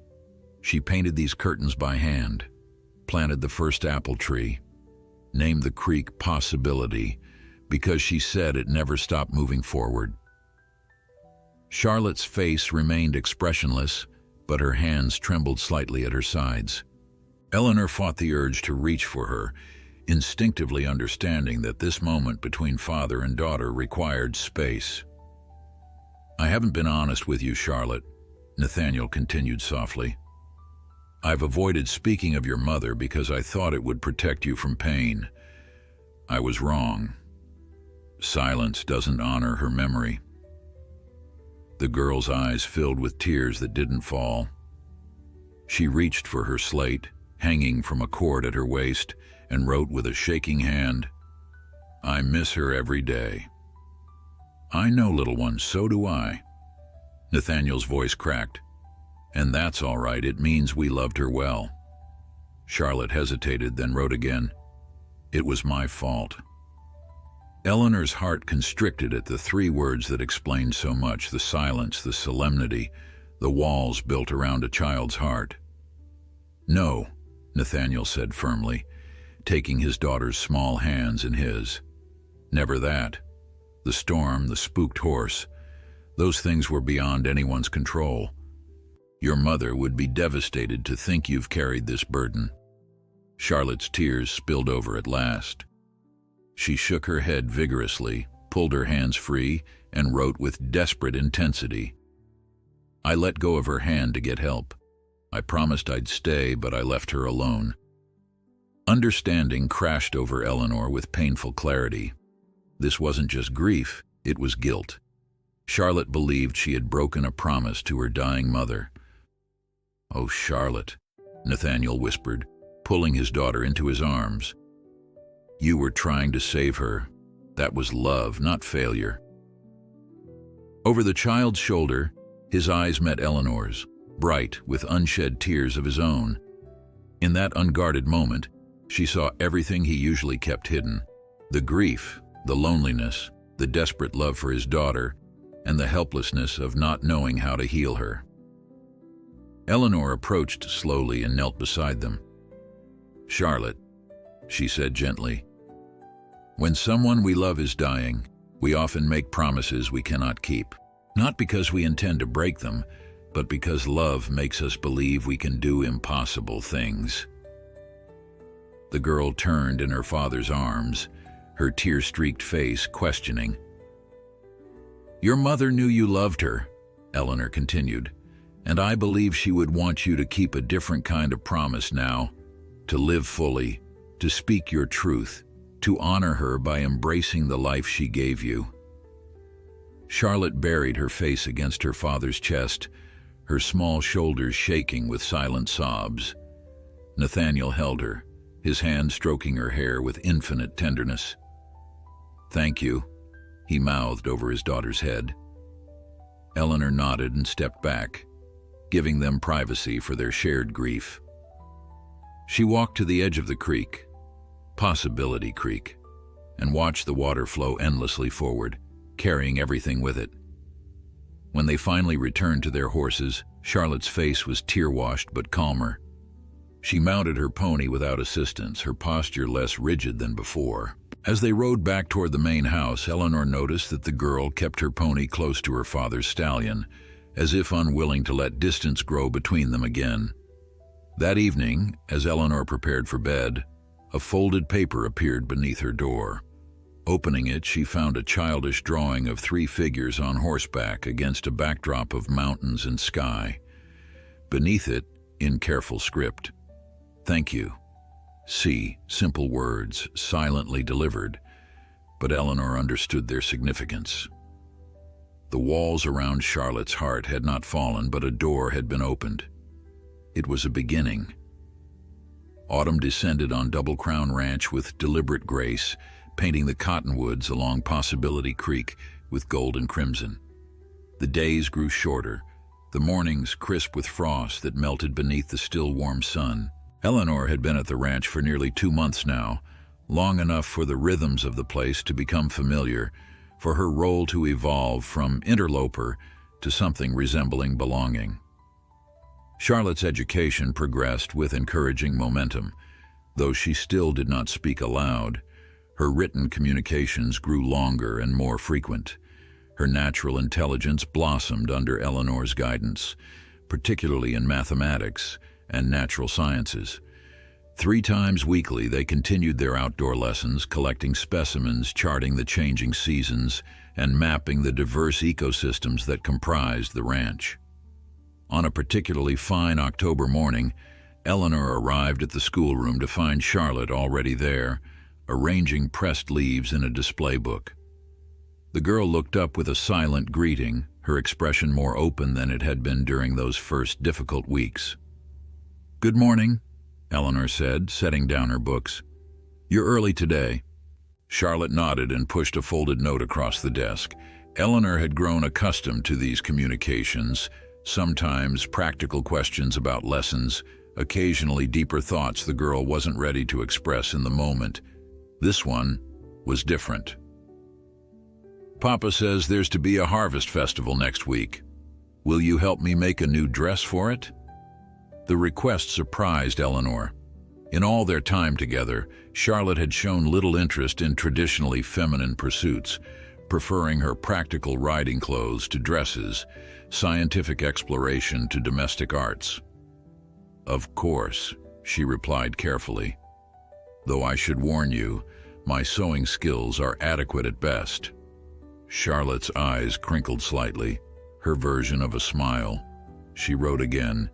She painted these curtains by hand, planted the first apple tree, named the creek Possibility, because she said it never stopped moving forward." Charlotte's face remained expressionless, but her hands trembled slightly at her sides. Eleanor fought the urge to reach for her, instinctively understanding that this moment between father and daughter required space. "I haven't been honest with you, Charlotte," Nathaniel continued softly. "I've avoided speaking of your mother because I thought it would protect you from pain. I was wrong. Silence doesn't honor her memory." The girl's eyes filled with tears that didn't fall. She reached for her slate, hanging from a cord at her waist, and wrote with a shaking hand, "I miss her every day." "I know, little one, so do I." Nathaniel's voice cracked. "And that's all right, it means we loved her well." Charlotte hesitated, then wrote again, "It was my fault." Eleanor's heart constricted at the three words that explained so much: the silence, the solemnity, the walls built around a child's heart. "No," Nathaniel said firmly, taking his daughter's small hands in his. "Never that. The storm, the spooked horse, those things were beyond anyone's control. Your mother would be devastated to think you've carried this burden." Charlotte's tears spilled over at last. She shook her head vigorously, pulled her hands free, and wrote with desperate intensity. "I let go of her hand to get help. I promised I'd stay, but I left her alone." Understanding crashed over Eleanor with painful clarity. This wasn't just grief, it was guilt. Charlotte believed she had broken a promise to her dying mother. "Oh, Charlotte," Nathaniel whispered, pulling his daughter into his arms. "You were trying to save her. That was love, not failure." Over the child's shoulder, his eyes met Eleanor's, bright with unshed tears of his own. In that unguarded moment, she saw everything he usually kept hidden: the grief, the loneliness, the desperate love for his daughter, and the helplessness of not knowing how to heal her. Eleanor approached slowly and knelt beside them. "Charlotte," she said gently, "when someone we love is dying, we often make promises we cannot keep. Not because we intend to break them, but because love makes us believe we can do impossible things." The girl turned in her father's arms, her tear-streaked face questioning. "Your mother knew you loved her," Eleanor continued, "and I believe she would want you to keep a different kind of promise now, to live fully, to speak your truth, to honor her by embracing the life she gave you." Charlotte buried her face against her father's chest, her small shoulders shaking with silent sobs. Nathaniel held her, his hand stroking her hair with infinite tenderness. "Thank you," he mouthed over his daughter's head. Eleanor nodded and stepped back, giving them privacy for their shared grief. She walked to the edge of the creek, Possibility Creek, and watched the water flow endlessly forward, carrying everything with it. When they finally returned to their horses, Charlotte's face was tear-washed but calmer. She mounted her pony without assistance, her posture less rigid than before. As they rode back toward the main house, Eleanor noticed that the girl kept her pony close to her father's stallion, as if unwilling to let distance grow between them again. That evening, as Eleanor prepared for bed, a folded paper appeared beneath her door. Opening it, she found a childish drawing of 3 figures on horseback against a backdrop of mountains and sky. Beneath it, in careful script, "Thank you." See, simple words, silently delivered, but Eleanor understood their significance. The walls around Charlotte's heart had not fallen, but a door had been opened. It was a beginning. Autumn descended on Double Crown Ranch with deliberate grace, painting the cottonwoods along Possibility Creek with gold and crimson. The days grew shorter, the mornings crisp with frost that melted beneath the still warm sun. Eleanor had been at the ranch for nearly 2 months now, long enough for the rhythms of the place to become familiar, for her role to evolve from interloper to something resembling belonging. Charlotte's education progressed with encouraging momentum. Though she still did not speak aloud, her written communications grew longer and more frequent. Her natural intelligence blossomed under Eleanor's guidance, particularly in mathematics and natural sciences. 3 times weekly, they continued their outdoor lessons, collecting specimens, charting the changing seasons, and mapping the diverse ecosystems that comprised the ranch. On a particularly fine October morning, Eleanor arrived at the schoolroom to find Charlotte already there, arranging pressed leaves in a display book. The girl looked up with a silent greeting, her expression more open than it had been during those first difficult weeks. "Good morning," Eleanor said, setting down her books. "You're early today." Charlotte nodded and pushed a folded note across the desk. Eleanor had grown accustomed to these communications, sometimes practical questions about lessons, occasionally deeper thoughts the girl wasn't ready to express in the moment. This one was different. "Papa says there's to be a harvest festival next week. Will you help me make a new dress for it?" The request surprised Eleanor. In all their time together, Charlotte had shown little interest in traditionally feminine pursuits, preferring her practical riding clothes to dresses, scientific exploration to domestic arts. "Of course," she replied carefully, "though I should warn you, my sewing skills are adequate at best." Charlotte's eyes crinkled slightly, her version of a smile. She wrote again,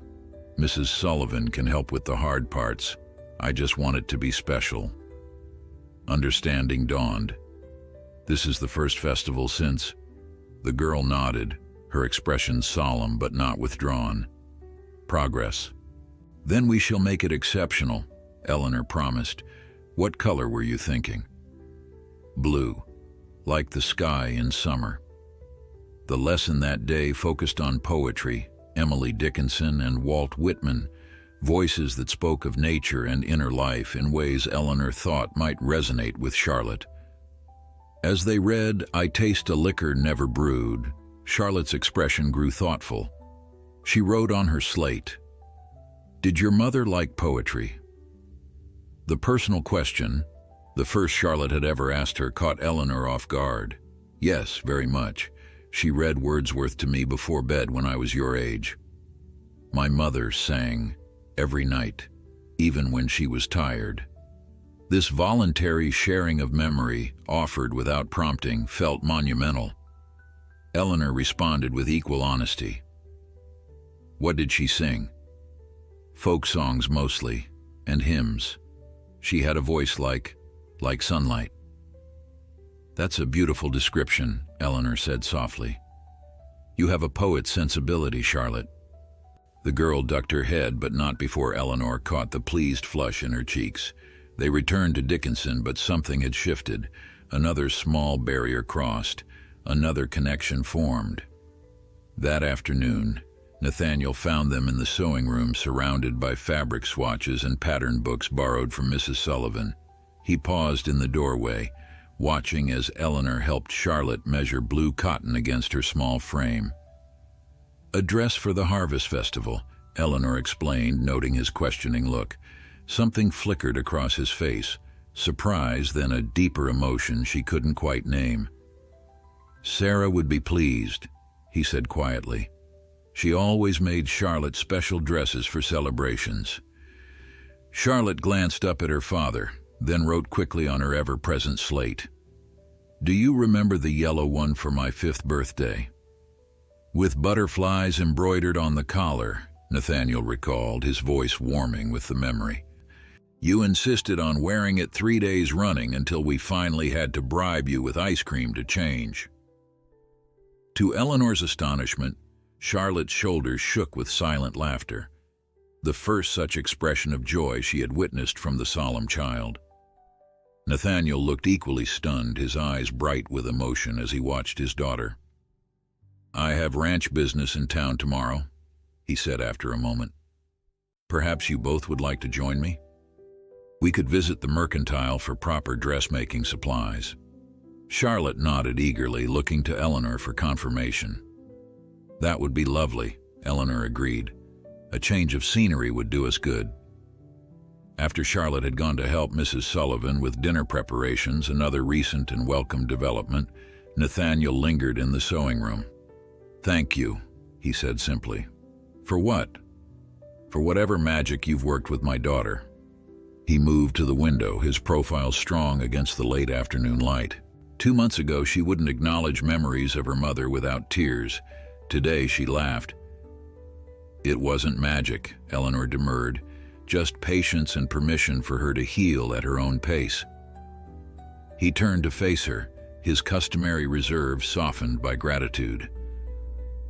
"Mrs. Sullivan can help with the hard parts. I just want it to be special." Understanding dawned. "This is the first festival since—" The girl nodded, her expression solemn but not withdrawn. "Progress. Then we shall make it exceptional," Eleanor promised. "What color were you thinking?" "Blue, like the sky in summer." The lesson that day focused on poetry, Emily Dickinson and Walt Whitman, voices that spoke of nature and inner life in ways Eleanor thought might resonate with Charlotte. As they read "I Taste a Liquor Never Brewed," Charlotte's expression grew thoughtful. She wrote on her slate, "Did your mother like poetry?" The personal question, the first Charlotte had ever asked her, caught Eleanor off guard. "Yes, very much. She read Wordsworth to me before bed when I was your age. My mother sang every night, even when she was tired." This voluntary sharing of memory, offered without prompting, felt monumental. Eleanor responded with equal honesty. "What did she sing?" "Folk songs mostly, and hymns. She had a voice like sunlight." "That's a beautiful description," Eleanor said softly. "You have a poet's sensibility, Charlotte." The girl ducked her head, but not before Eleanor caught the pleased flush in her cheeks. They returned to Dickinson, but something had shifted. Another small barrier crossed. Another connection formed. That afternoon, Nathaniel found them in the sewing room, surrounded by fabric swatches and pattern books borrowed from Mrs. Sullivan. He paused in the doorway, watching as Eleanor helped Charlotte measure blue cotton against her small frame. "A dress for the harvest festival," Eleanor explained, noting his questioning look. Something flickered across his face, surprise, then a deeper emotion she couldn't quite name. "Sarah would be pleased," he said quietly. "She always made Charlotte special dresses for celebrations." Charlotte glanced up at her father, then wrote quickly on her ever-present slate. "Do you remember the yellow one for my 5th birthday? With butterflies embroidered on the collar," Nathaniel recalled, his voice warming with the memory. "You insisted on wearing it 3 days running until we finally had to bribe you with ice cream to change." To Eleanor's astonishment, Charlotte's shoulders shook with silent laughter, the first such expression of joy she had witnessed from the solemn child. Nathaniel looked equally stunned, his eyes bright with emotion as he watched his daughter. "I have ranch business in town tomorrow," he said after a moment. "Perhaps you both would like to join me? We could visit the mercantile for proper dressmaking supplies." Charlotte nodded eagerly, looking to Eleanor for confirmation. "That would be lovely," Eleanor agreed. "A change of scenery would do us good." After Charlotte had gone to help Mrs. Sullivan with dinner preparations, another recent and welcome development, Nathaniel lingered in the sewing room. "Thank you," he said simply. "For what?" "For whatever magic you've worked with my daughter." He moved to the window, his profile strong against the late afternoon light. 2 months ago, she wouldn't acknowledge memories of her mother without tears. Today, she laughed. It wasn't magic, Eleanor demurred, just patience and permission for her to heal at her own pace. He turned to face her, his customary reserve softened by gratitude.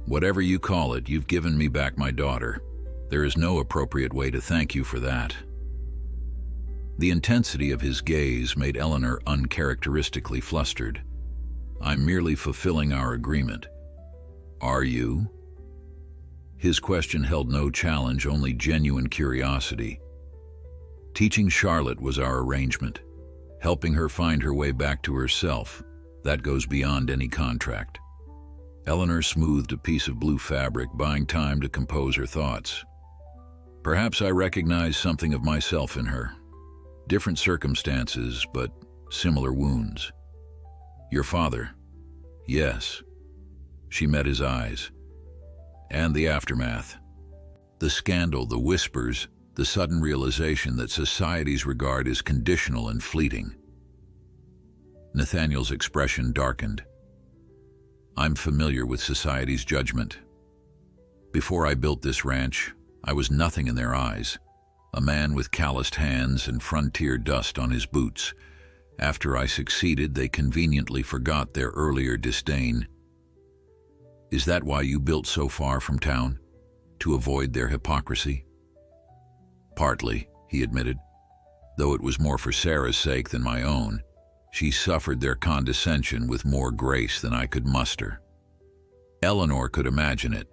Whatever you call it, you've given me back my daughter. There is no appropriate way to thank you for that. The intensity of his gaze made Eleanor uncharacteristically flustered. I'm merely fulfilling our agreement. Are you? His question held no challenge, only genuine curiosity. Teaching Charlotte was our arrangement, helping her find her way back to herself. That goes beyond any contract. Eleanor smoothed a piece of blue fabric, buying time to compose her thoughts. Perhaps I recognize something of myself in her. Different circumstances, but similar wounds. Your father? Yes. She met his eyes. And the aftermath. The scandal, the whispers, the sudden realization that society's regard is conditional and fleeting. Nathaniel's expression darkened. I'm familiar with society's judgment. Before I built this ranch, I was nothing in their eyes. A man with calloused hands and frontier dust on his boots. After I succeeded, they conveniently forgot their earlier disdain. Is that why you built so far from town? To avoid their hypocrisy? Partly, he admitted, though it was more for Sarah's sake than my own. She suffered their condescension with more grace than I could muster. Eleanor could imagine it,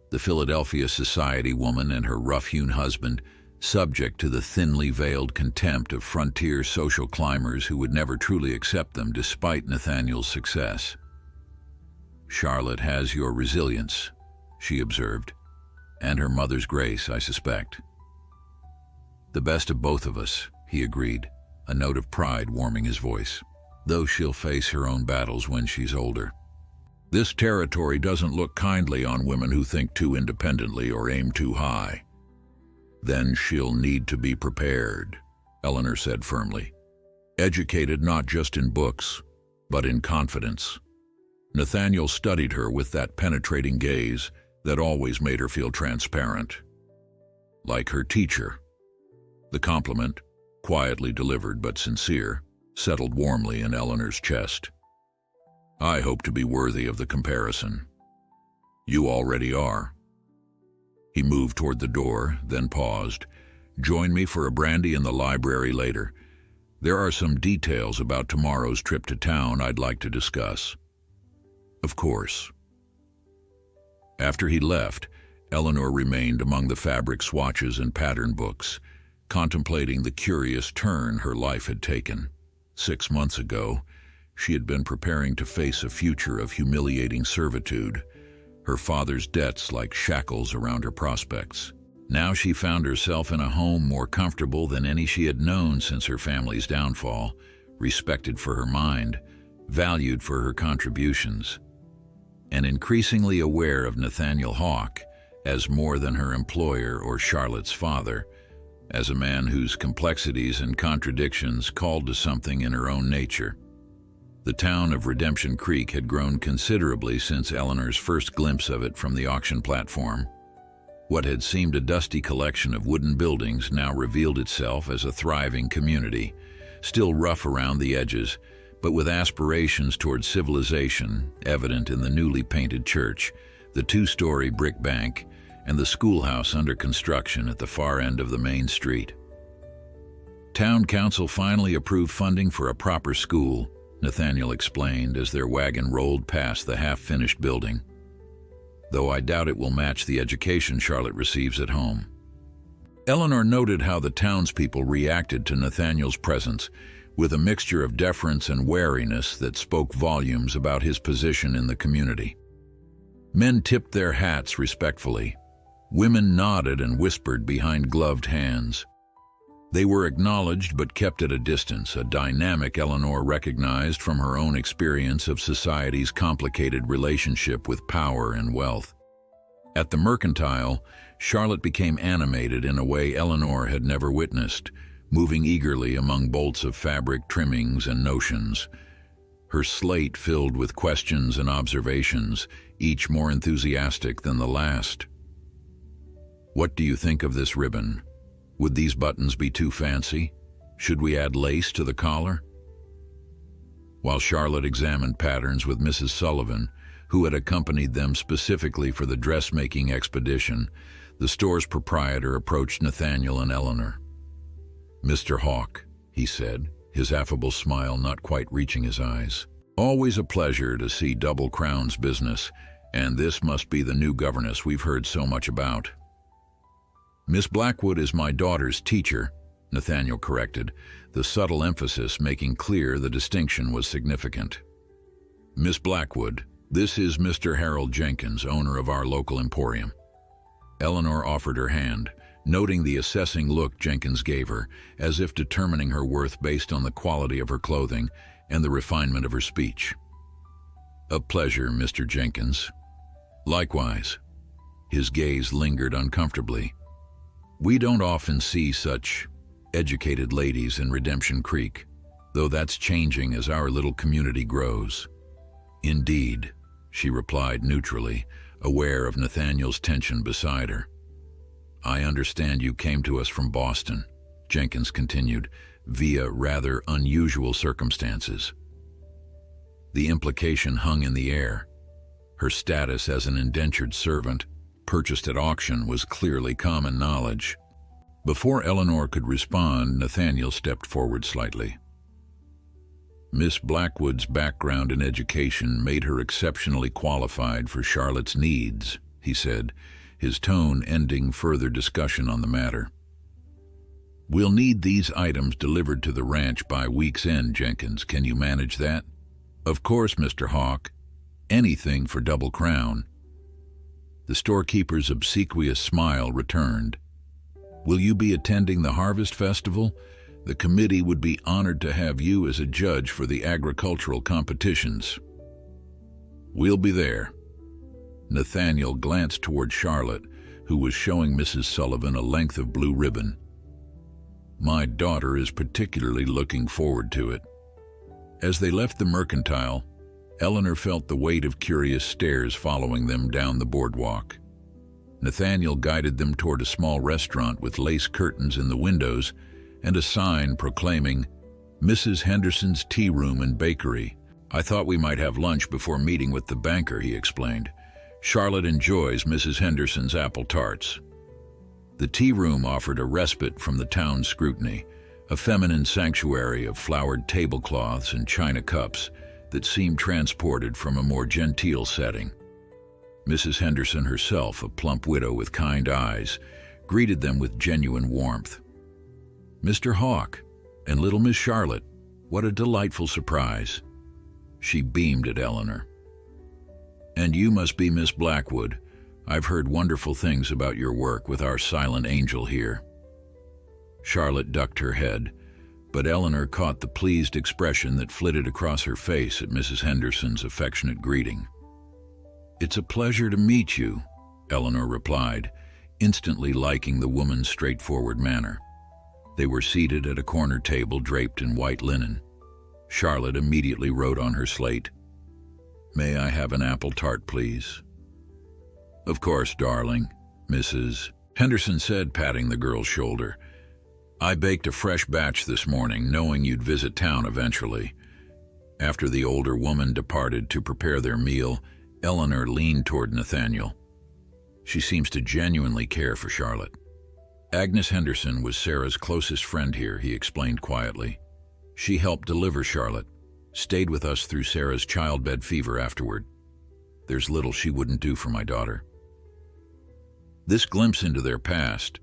the Philadelphia society woman and her rough-hewn husband, subject to the thinly veiled contempt of frontier social climbers who would never truly accept them despite Nathaniel's success. Charlotte has your resilience, she observed, and her mother's grace, I suspect. The best of both of us, he agreed, a note of pride warming his voice, though she'll face her own battles when she's older. This territory doesn't look kindly on women who think too independently or aim too high. Then she'll need to be prepared, Eleanor said firmly. Educated not just in books, but in confidence. Nathaniel studied her with that penetrating gaze that always made her feel transparent. Like her teacher. The compliment, quietly delivered but sincere, settled warmly in Eleanor's chest. I hope to be worthy of the comparison. You already are. He moved toward the door, then paused. Join me for a brandy in the library later. There are some details about tomorrow's trip to town I'd like to discuss. Of course. After he left, Eleanor remained among the fabric swatches and pattern books, contemplating the curious turn her life had taken. 6 months ago, she had been preparing to face a future of humiliating servitude, her father's debts like shackles around her prospects. Now she found herself in a home more comfortable than any she had known since her family's downfall, respected for her mind, valued for her contributions, and increasingly aware of Nathaniel Hawke as more than her employer or Charlotte's father, as a man whose complexities and contradictions called to something in her own nature. The town of Redemption Creek had grown considerably since Eleanor's first glimpse of it from the auction platform. What had seemed a dusty collection of wooden buildings now revealed itself as a thriving community, still rough around the edges, but with aspirations toward civilization evident in the newly painted church, the 2-story brick bank, and the schoolhouse under construction at the far end of the main street. Town council finally approved funding for a proper school, Nathaniel explained as their wagon rolled past the half-finished building. Though I doubt it will match the education Charlotte receives at home. Eleanor noted how the townspeople reacted to Nathaniel's presence, with a mixture of deference and wariness that spoke volumes about his position in the community. Men tipped their hats respectfully. Women nodded and whispered behind gloved hands. They were acknowledged but kept at a distance, a dynamic Eleanor recognized from her own experience of society's complicated relationship with power and wealth. At the Mercantile, Charlotte became animated in a way Eleanor had never witnessed, moving eagerly among bolts of fabric, trimmings, and notions, her slate filled with questions and observations, each more enthusiastic than the last. "What do you think of this ribbon? Would these buttons be too fancy? Should we add lace to the collar?" While Charlotte examined patterns with Mrs. Sullivan, who had accompanied them specifically for the dressmaking expedition, the store's proprietor approached Nathaniel and Eleanor. "Mr. Hawk," he said, his affable smile not quite reaching his eyes. "Always a pleasure to see Double Crown's business, and this must be the new governess we've heard so much about." "Miss Blackwood is my daughter's teacher," Nathaniel corrected, the subtle emphasis making clear the distinction was significant. "Miss Blackwood, this is Mr. Harold Jenkins, owner of our local emporium." Eleanor offered her hand, noting the assessing look Jenkins gave her, as if determining her worth based on the quality of her clothing and the refinement of her speech. "A pleasure, Mr. Jenkins." "Likewise." His gaze lingered uncomfortably. "We don't often see such educated ladies in Redemption Creek, though that's changing as our little community grows." "Indeed," she replied neutrally, aware of Nathaniel's tension beside her. "I understand you came to us from Boston," Jenkins continued, "via rather unusual circumstances." The implication hung in the air. Her status as an indentured servant, purchased at auction, was clearly common knowledge. Before Eleanor could respond, Nathaniel stepped forward slightly. "Miss Blackwood's background in education made her exceptionally qualified for Charlotte's needs," he said, his tone ending further discussion on the matter. "We'll need these items delivered to the ranch by week's end, Jenkins. Can you manage that?" "Of course, Mr. Hawk. Anything for Double Crown." The storekeeper's obsequious smile returned. "Will you be attending the Harvest Festival? The committee would be honored to have you as a judge for the agricultural competitions." "We'll be there." Nathaniel glanced toward Charlotte, who was showing Mrs. Sullivan a length of blue ribbon. "My daughter is particularly looking forward to it." As they left the mercantile, Eleanor felt the weight of curious stares following them down the boardwalk. Nathaniel guided them toward a small restaurant with lace curtains in the windows and a sign proclaiming, "Mrs. Henderson's Tea Room and Bakery." "I thought we might have lunch before meeting with the banker," he explained. "Charlotte enjoys Mrs. Henderson's apple tarts." The tea room offered a respite from the town's scrutiny, a feminine sanctuary of flowered tablecloths and china cups that seemed transported from a more genteel setting. Mrs. Henderson herself, a plump widow with kind eyes, greeted them with genuine warmth. "Mr. Hawk and little Miss Charlotte, what a delightful surprise." She beamed at Eleanor. "And you must be Miss Blackwood. I've heard wonderful things about your work with our silent angel here." Charlotte ducked her head, but Eleanor caught the pleased expression that flitted across her face at Mrs. Henderson's affectionate greeting. "It's a pleasure to meet you," Eleanor replied, instantly liking the woman's straightforward manner. They were seated at a corner table draped in white linen. Charlotte immediately wrote on her slate, "May I have an apple tart, please?" "Of course, darling," Mrs. Henderson said, patting the girl's shoulder. "I baked a fresh batch this morning, knowing you'd visit town eventually." After the older woman departed to prepare their meal, Eleanor leaned toward Nathaniel. "She seems to genuinely care for Charlotte." "Agnes Henderson was Sarah's closest friend here," he explained quietly. "She helped deliver Charlotte, stayed with us through Sarah's childbed fever afterward. There's little she wouldn't do for my daughter." This glimpse into their past,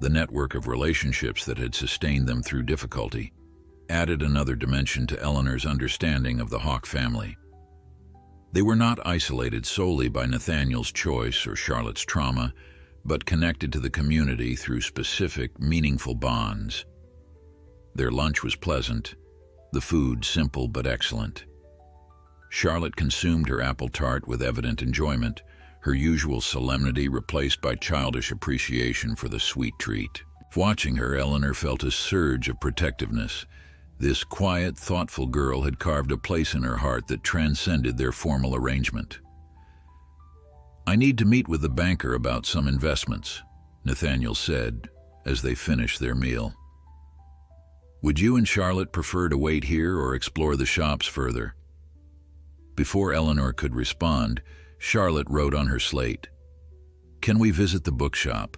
the network of relationships that had sustained them through difficulty, added another dimension to Eleanor's understanding of the Hawk family. They were not isolated solely by Nathaniel's choice or Charlotte's trauma, but connected to the community through specific, meaningful bonds. Their lunch was pleasant, the food simple but excellent. Charlotte consumed her apple tart with evident enjoyment, her usual solemnity replaced by childish appreciation for the sweet treat. Watching her, Eleanor felt a surge of protectiveness. This quiet, thoughtful girl had carved a place in her heart that transcended their formal arrangement. "I need to meet with the banker about some investments," Nathaniel said as they finished their meal. "Would you and Charlotte prefer to wait here or explore the shops further?" Before Eleanor could respond, Charlotte wrote on her slate, "Can we visit the bookshop?"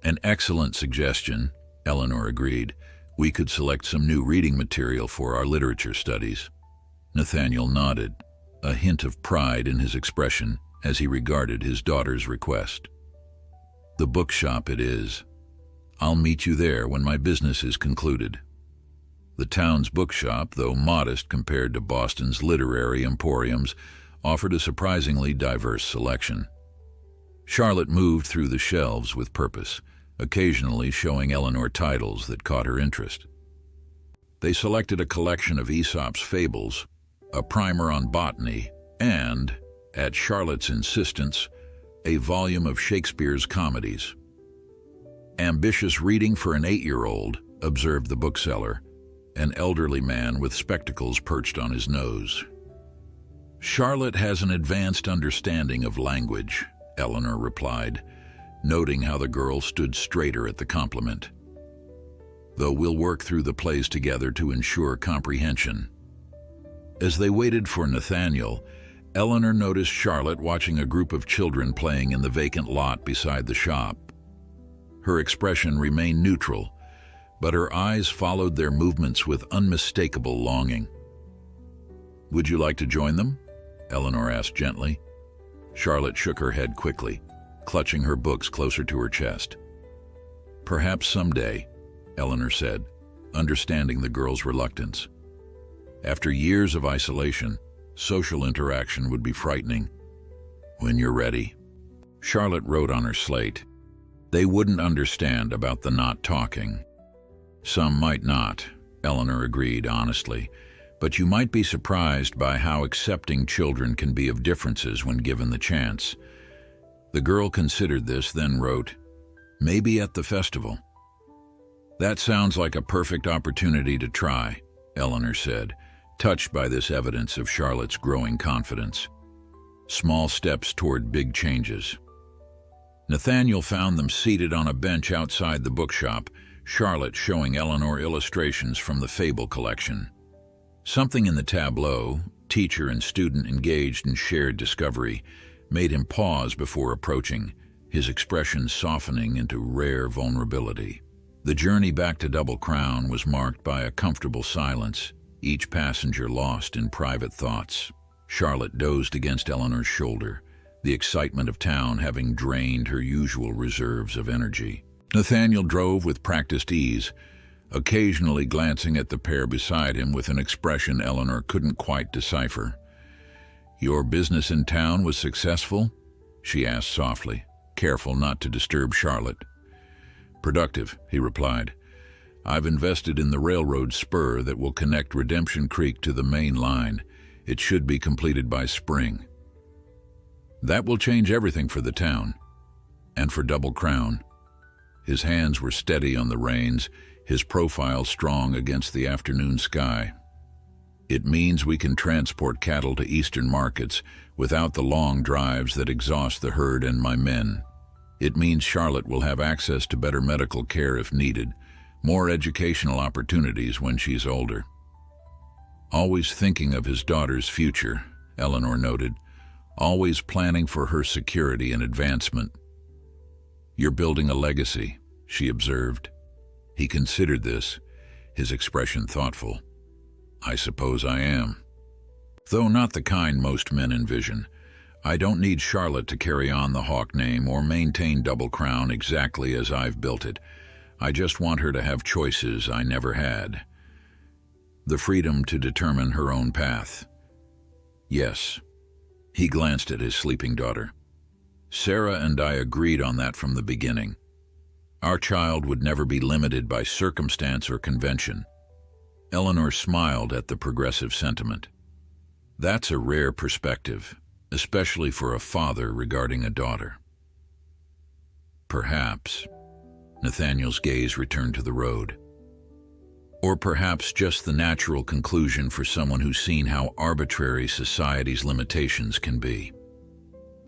"An excellent suggestion," Eleanor agreed. "We could select some new reading material for our literature studies." Nathaniel nodded, a hint of pride in his expression as he regarded his daughter's request. "The bookshop it is. I'll meet you there when my business is concluded." The town's bookshop, though modest compared to Boston's literary emporiums, offered a surprisingly diverse selection. Charlotte moved through the shelves with purpose, occasionally showing Eleanor titles that caught her interest. They selected a collection of Aesop's fables, a primer on botany, and, at Charlotte's insistence, a volume of Shakespeare's comedies. "Ambitious reading for an 8-year-old, observed the bookseller, an elderly man with spectacles perched on his nose. "Charlotte has an advanced understanding of language," Eleanor replied, noting how the girl stood straighter at the compliment. "Though we'll work through the plays together to ensure comprehension." As they waited for Nathaniel, Eleanor noticed Charlotte watching a group of children playing in the vacant lot beside the shop. Her expression remained neutral, but her eyes followed their movements with unmistakable longing. "Would you like to join them?" Eleanor asked gently. Charlotte shook her head quickly, clutching her books closer to her chest. "Perhaps someday," Eleanor said, understanding the girl's reluctance. After years of isolation, social interaction would be frightening. "When you're ready." Charlotte wrote on her slate, "They wouldn't understand about the not talking." "Some might not," Eleanor agreed honestly, "but you might be surprised by how accepting children can be of differences when given the chance." The girl considered this, then wrote, "Maybe at the festival." "That sounds like a perfect opportunity to try," Eleanor said, touched by this evidence of Charlotte's growing confidence. Small steps toward big changes. Nathaniel found them seated on a bench outside the bookshop, Charlotte showing Eleanor illustrations from the fable collection. Something in the tableau, teacher and student engaged in shared discovery, made him pause before approaching, his expression softening into rare vulnerability. The journey back to Double Crown was marked by a comfortable silence, each passenger lost in private thoughts. Charlotte dozed against Eleanor's shoulder, the excitement of town having drained her usual reserves of energy. Nathaniel drove with practiced ease, occasionally glancing at the pair beside him with an expression Eleanor couldn't quite decipher. "Your business in town was successful?" she asked softly, careful not to disturb Charlotte. "Productive," he replied. "I've invested in the railroad spur that will connect Redemption Creek to the main line. It should be completed by spring. That will change everything for the town, and for Double Crown." His hands were steady on the reins, his profile strong against the afternoon sky. "It means we can transport cattle to eastern markets without the long drives that exhaust the herd and my men. It means Charlotte will have access to better medical care if needed, more educational opportunities when she's older." Always thinking of his daughter's future, Eleanor noted, always planning for her security and advancement. "You're building a legacy," she observed. He considered this, his expression thoughtful. "I suppose I am. Though not the kind most men envision. I don't need Charlotte to carry on the Hawk name or maintain Double Crown exactly as I've built it. I just want her to have choices I never had. The freedom to determine her own path." "Yes." He glanced at his sleeping daughter. "Sarah and I agreed on that from the beginning. Our child would never be limited by circumstance or convention." Eleanor smiled at the progressive sentiment. "That's a rare perspective, especially for a father regarding a daughter." "Perhaps." Nathaniel's gaze returned to the road. Or perhaps just the natural conclusion for someone who's seen how arbitrary society's limitations can be.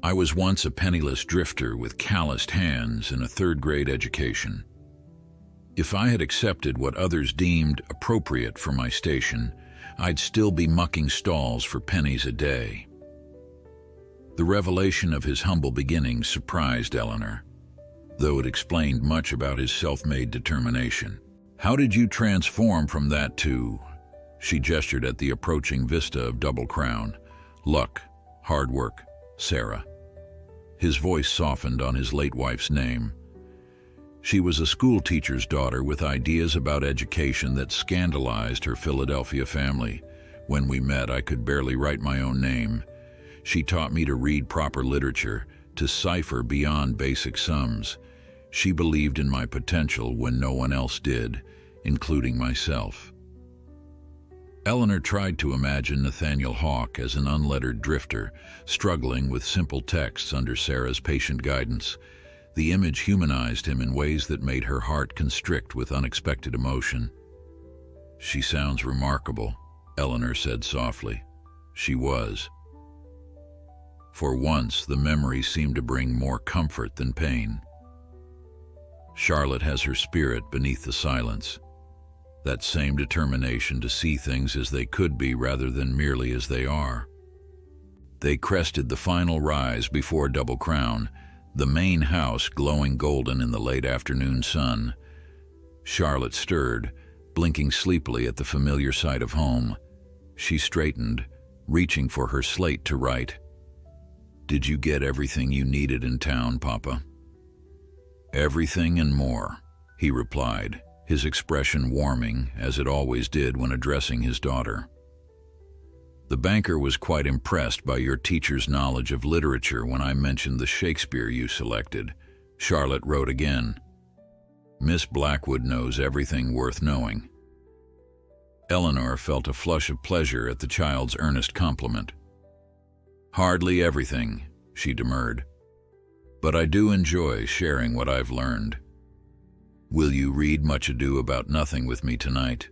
I was once a penniless drifter with calloused hands and a third-grade education. If I had accepted what others deemed appropriate for my station, I'd still be mucking stalls for pennies a day. The revelation of his humble beginnings surprised Eleanor, though it explained much about his self-made determination. How did you transform from that to... She gestured at the approaching vista of Double Crown. Luck, hard work, Sarah. His voice softened on his late wife's name. She was a school teacher's daughter with ideas about education that scandalized her Philadelphia family. When we met, I could barely write my own name. She taught me to read proper literature, to cipher beyond basic sums. She believed in my potential when no one else did, including myself. Eleanor tried to imagine Nathaniel Hawke as an unlettered drifter, struggling with simple texts under Sarah's patient guidance. The image humanized him in ways that made her heart constrict with unexpected emotion. She sounds remarkable, Eleanor said softly. She was. For once, the memory seemed to bring more comfort than pain. Charlotte has her spirit beneath the silence. That same determination to see things as they could be rather than merely as they are. They crested the final rise before Double Crown, the main house glowing golden in the late afternoon sun. Charlotte stirred, blinking sleepily at the familiar sight of home. She straightened, reaching for her slate to write. Did you get everything you needed in town, Papa? Everything and more, he replied, his expression warming, as it always did when addressing his daughter. The banker was quite impressed by your teacher's knowledge of literature when I mentioned the Shakespeare you selected, Charlotte wrote again. Miss Blackwood knows everything worth knowing. Eleanor felt a flush of pleasure at the child's earnest compliment. Hardly everything, she demurred. But I do enjoy sharing what I've learned. Will you read Much Ado About Nothing with me tonight?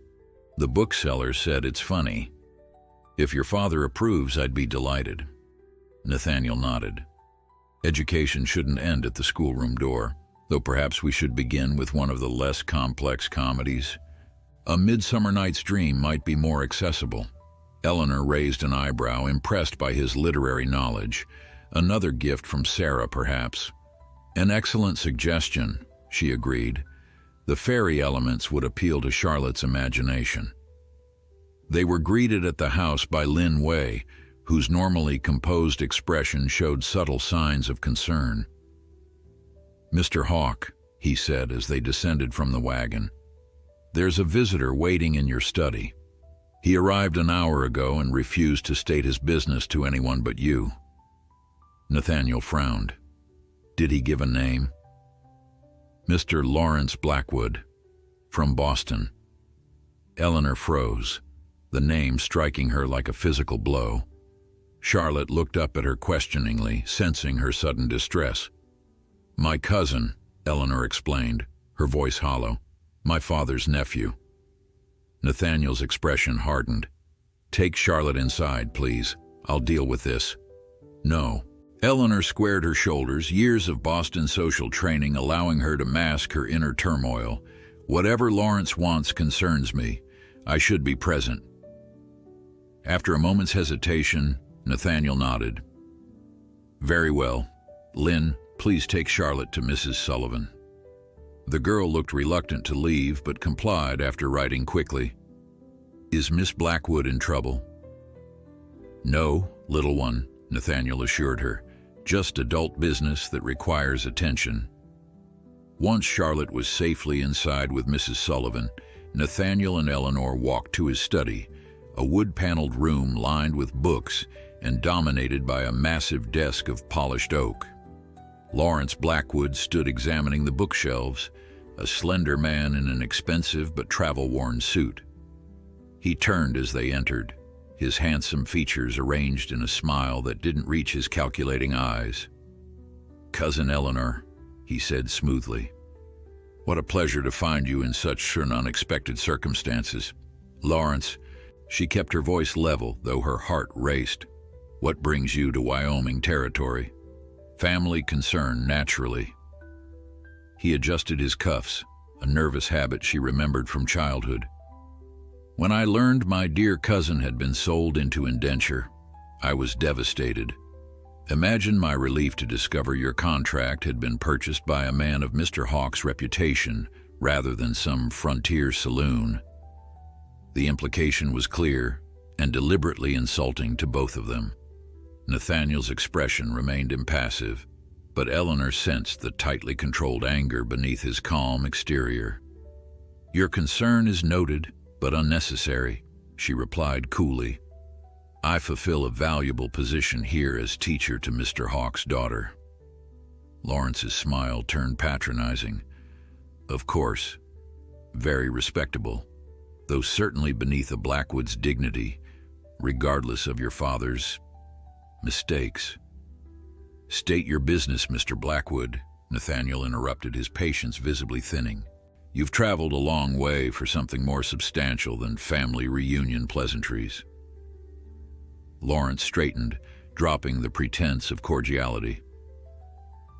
The bookseller said it's funny. If your father approves, I'd be delighted. Nathaniel nodded. Education shouldn't end at the schoolroom door, though perhaps we should begin with one of the less complex comedies. A Midsummer Night's Dream might be more accessible. Eleanor raised an eyebrow, impressed by his literary knowledge. Another gift from Sarah, perhaps. An excellent suggestion, she agreed. The fairy elements would appeal to Charlotte's imagination. They were greeted at the house by Lin Wei, whose normally composed expression showed subtle signs of concern. Mr. Hawke, he said as they descended from the wagon, there's a visitor waiting in your study. He arrived an hour ago and refused to state his business to anyone but you. Nathaniel frowned. Did he give a name? Mr. Lawrence Blackwood, from Boston. Eleanor froze, the name striking her like a physical blow. Charlotte looked up at her questioningly, sensing her sudden distress. My cousin, Eleanor explained, her voice hollow. My father's nephew. Nathaniel's expression hardened. Take Charlotte inside, please. I'll deal with this. No. Eleanor squared her shoulders, years of Boston social training allowing her to mask her inner turmoil. Whatever Lawrence wants concerns me. I should be present. After a moment's hesitation, Nathaniel nodded. Very well. Lynn, please take Charlotte to Mrs. Sullivan. The girl looked reluctant to leave, but complied after writing quickly. Is Miss Blackwood in trouble? No, little one, Nathaniel assured her. Just adult business that requires attention. Once Charlotte was safely inside with Mrs. Sullivan, Nathaniel and Eleanor walked to his study, a wood-paneled room lined with books and dominated by a massive desk of polished oak. Lawrence Blackwood stood examining the bookshelves, a slender man in an expensive but travel-worn suit. He turned as they entered, his handsome features arranged in a smile that didn't reach his calculating eyes. Cousin Eleanor, he said smoothly. What a pleasure to find you in such unexpected circumstances. Lawrence, she kept her voice level, though her heart raced. What brings you to Wyoming territory? Family concern, naturally. He adjusted his cuffs, a nervous habit she remembered from childhood. When I learned my dear cousin had been sold into indenture, I was devastated. Imagine my relief to discover your contract had been purchased by a man of Mr. Hawk's reputation rather than some frontier saloon. The implication was clear and deliberately insulting to both of them. Nathaniel's expression remained impassive, but Eleanor sensed the tightly controlled anger beneath his calm exterior. Your concern is noted, but unnecessary, she replied coolly. I fulfill a valuable position here as teacher to Mr. Hawk's daughter. Lawrence's smile turned patronizing. Of course, very respectable, though certainly beneath a Blackwood's dignity, regardless of your father's mistakes. State your business, Mr. Blackwood, Nathaniel interrupted, his patience visibly thinning. You've traveled a long way for something more substantial than family reunion pleasantries. Lawrence straightened, dropping the pretense of cordiality.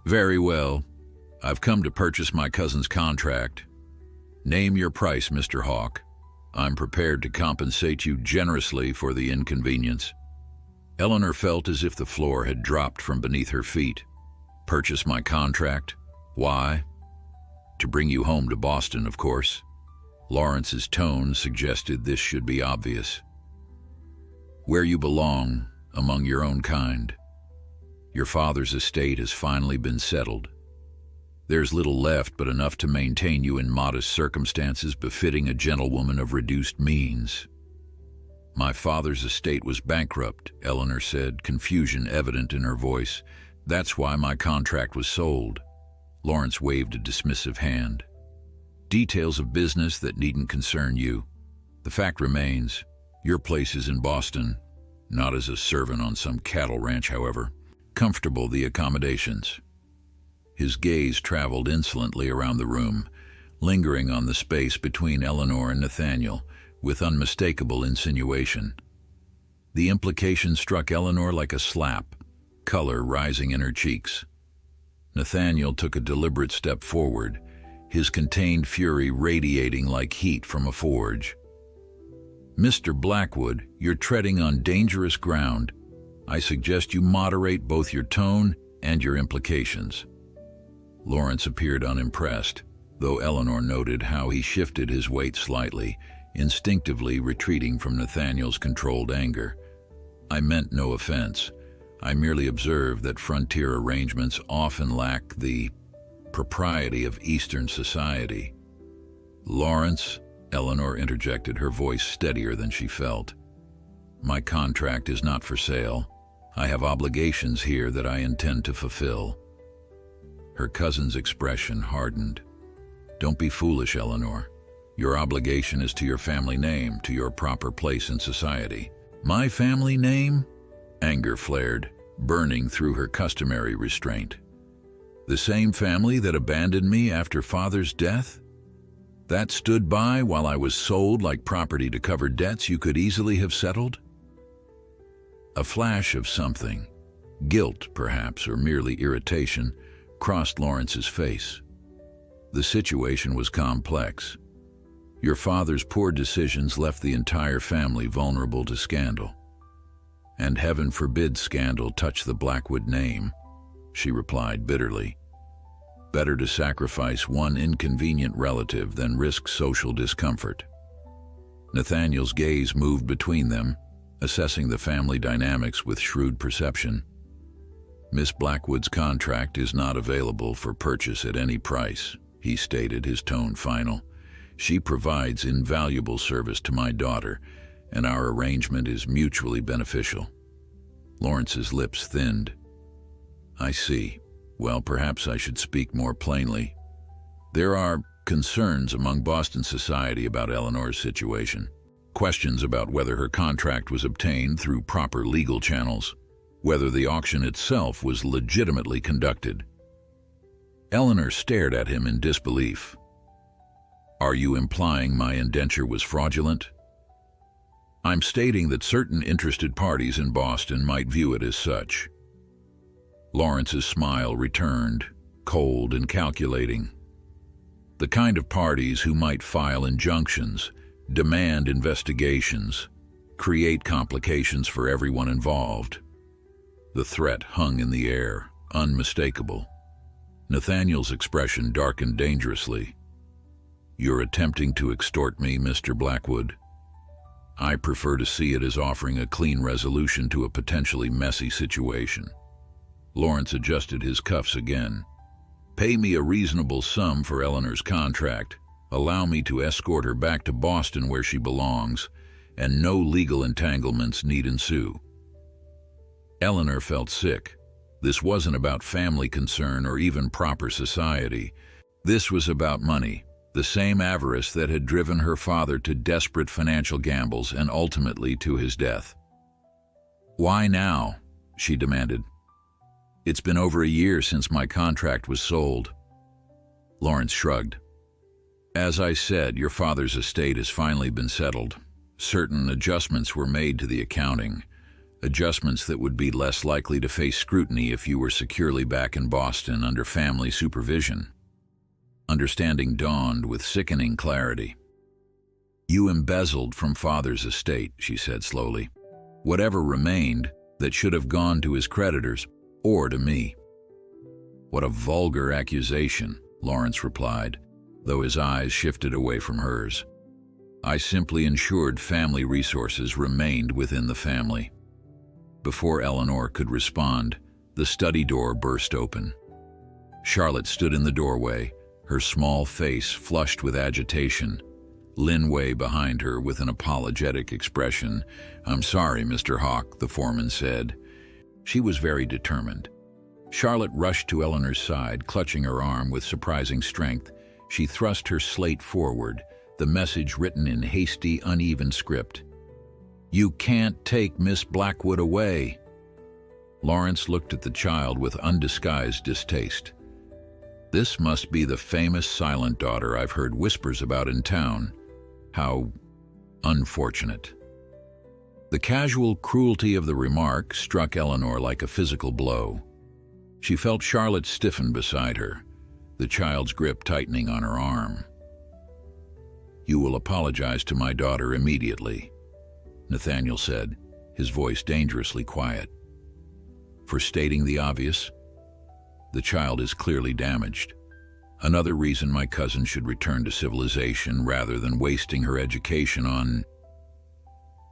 Very well. I've come to purchase my cousin's contract. Name your price, Mr. Hawk. I'm prepared to compensate you generously for the inconvenience. Eleanor felt as if the floor had dropped from beneath her feet. Purchase my contract? Why? To bring you home to Boston, of course. Lawrence's tone suggested this should be obvious. Where you belong, among your own kind. Your father's estate has finally been settled. There's little left but enough to maintain you in modest circumstances befitting a gentlewoman of reduced means. My father's estate was bankrupt, Eleanor said, confusion evident in her voice. That's why my contract was sold. Lawrence waved a dismissive hand. Details of business that needn't concern you. The fact remains, your place is in Boston, not as a servant on some cattle ranch, however. Comfortable the accommodations. His gaze traveled insolently around the room, lingering on the space between Eleanor and Nathaniel, with unmistakable insinuation. The implication struck Eleanor like a slap, color rising in her cheeks. Nathaniel took a deliberate step forward, his contained fury radiating like heat from a forge. Mr. Blackwood, you're treading on dangerous ground. I suggest you moderate both your tone and your implications. Lawrence appeared unimpressed, though Eleanor noted how he shifted his weight slightly, instinctively retreating from Nathaniel's controlled anger. I meant no offense. I merely observed that frontier arrangements often lack the propriety of Eastern society. Lawrence, Eleanor interjected, her voice steadier than she felt. My contract is not for sale. I have obligations here that I intend to fulfill. Her cousin's expression hardened. Don't be foolish, Eleanor. Your obligation is to your family name, to your proper place in society. My family name? Anger flared, burning through her customary restraint. The same family that abandoned me after father's death? That stood by while I was sold like property to cover debts you could easily have settled? A flash of something, guilt perhaps, or merely irritation, crossed Lawrence's face. The situation was complex. Your father's poor decisions left the entire family vulnerable to scandal. And heaven forbid scandal touch the Blackwood name, she replied bitterly. Better to sacrifice one inconvenient relative than risk social discomfort. Nathaniel's gaze moved between them, assessing the family dynamics with shrewd perception. Miss Blackwood's contract is not available for purchase at any price, he stated, his tone final. She provides invaluable service to my daughter, and our arrangement is mutually beneficial. Lawrence's lips thinned. I see. Well, perhaps I should speak more plainly. There are concerns among Boston society about Eleanor's situation. Questions about whether her contract was obtained through proper legal channels, whether the auction itself was legitimately conducted. Eleanor stared at him in disbelief. Are you implying my indenture was fraudulent? I'm stating that certain interested parties in Boston might view it as such. Lawrence's smile returned, cold and calculating. The kind of parties who might file injunctions, demand investigations, create complications for everyone involved. The threat hung in the air, unmistakable. Nathaniel's expression darkened dangerously. You're attempting to extort me, Mr. Blackwood. I prefer to see it as offering a clean resolution to a potentially messy situation. Lawrence adjusted his cuffs again. Pay me a reasonable sum for Eleanor's contract. Allow me to escort her back to Boston where she belongs, and no legal entanglements need ensue. Eleanor felt sick. This wasn't about family concern or even proper society. This was about money, the same avarice that had driven her father to desperate financial gambles and ultimately to his death. Why now? She demanded. It's been over a year since my contract was sold. Lawrence shrugged. As I said, your father's estate has finally been settled. Certain adjustments were made to the accounting, adjustments that would be less likely to face scrutiny if you were securely back in Boston under family supervision. Understanding dawned with sickening clarity. You embezzled from father's estate, she said slowly. Whatever remained that should have gone to his creditors or to me. What a vulgar accusation, Lawrence replied, though his eyes shifted away from hers. I simply ensured family resources remained within the family. Before Eleanor could respond, the study door burst open. Charlotte stood in the doorway, her small face flushed with agitation. Linway behind her with an apologetic expression. I'm sorry, Mr. Hawke, the foreman said. She was very determined. Charlotte rushed to Eleanor's side, clutching her arm with surprising strength. She thrust her slate forward, the message written in hasty, uneven script. You can't take Miss Blackwood away. Lawrence looked at the child with undisguised distaste. This must be the famous silent daughter I've heard whispers about in town. How unfortunate. The casual cruelty of the remark struck Eleanor like a physical blow. She felt Charlotte stiffen beside her, the child's grip tightening on her arm. You will apologize to my daughter immediately, Nathaniel said, his voice dangerously quiet. For stating the obvious, the child is clearly damaged. Another reason my cousin should return to civilization rather than wasting her education on...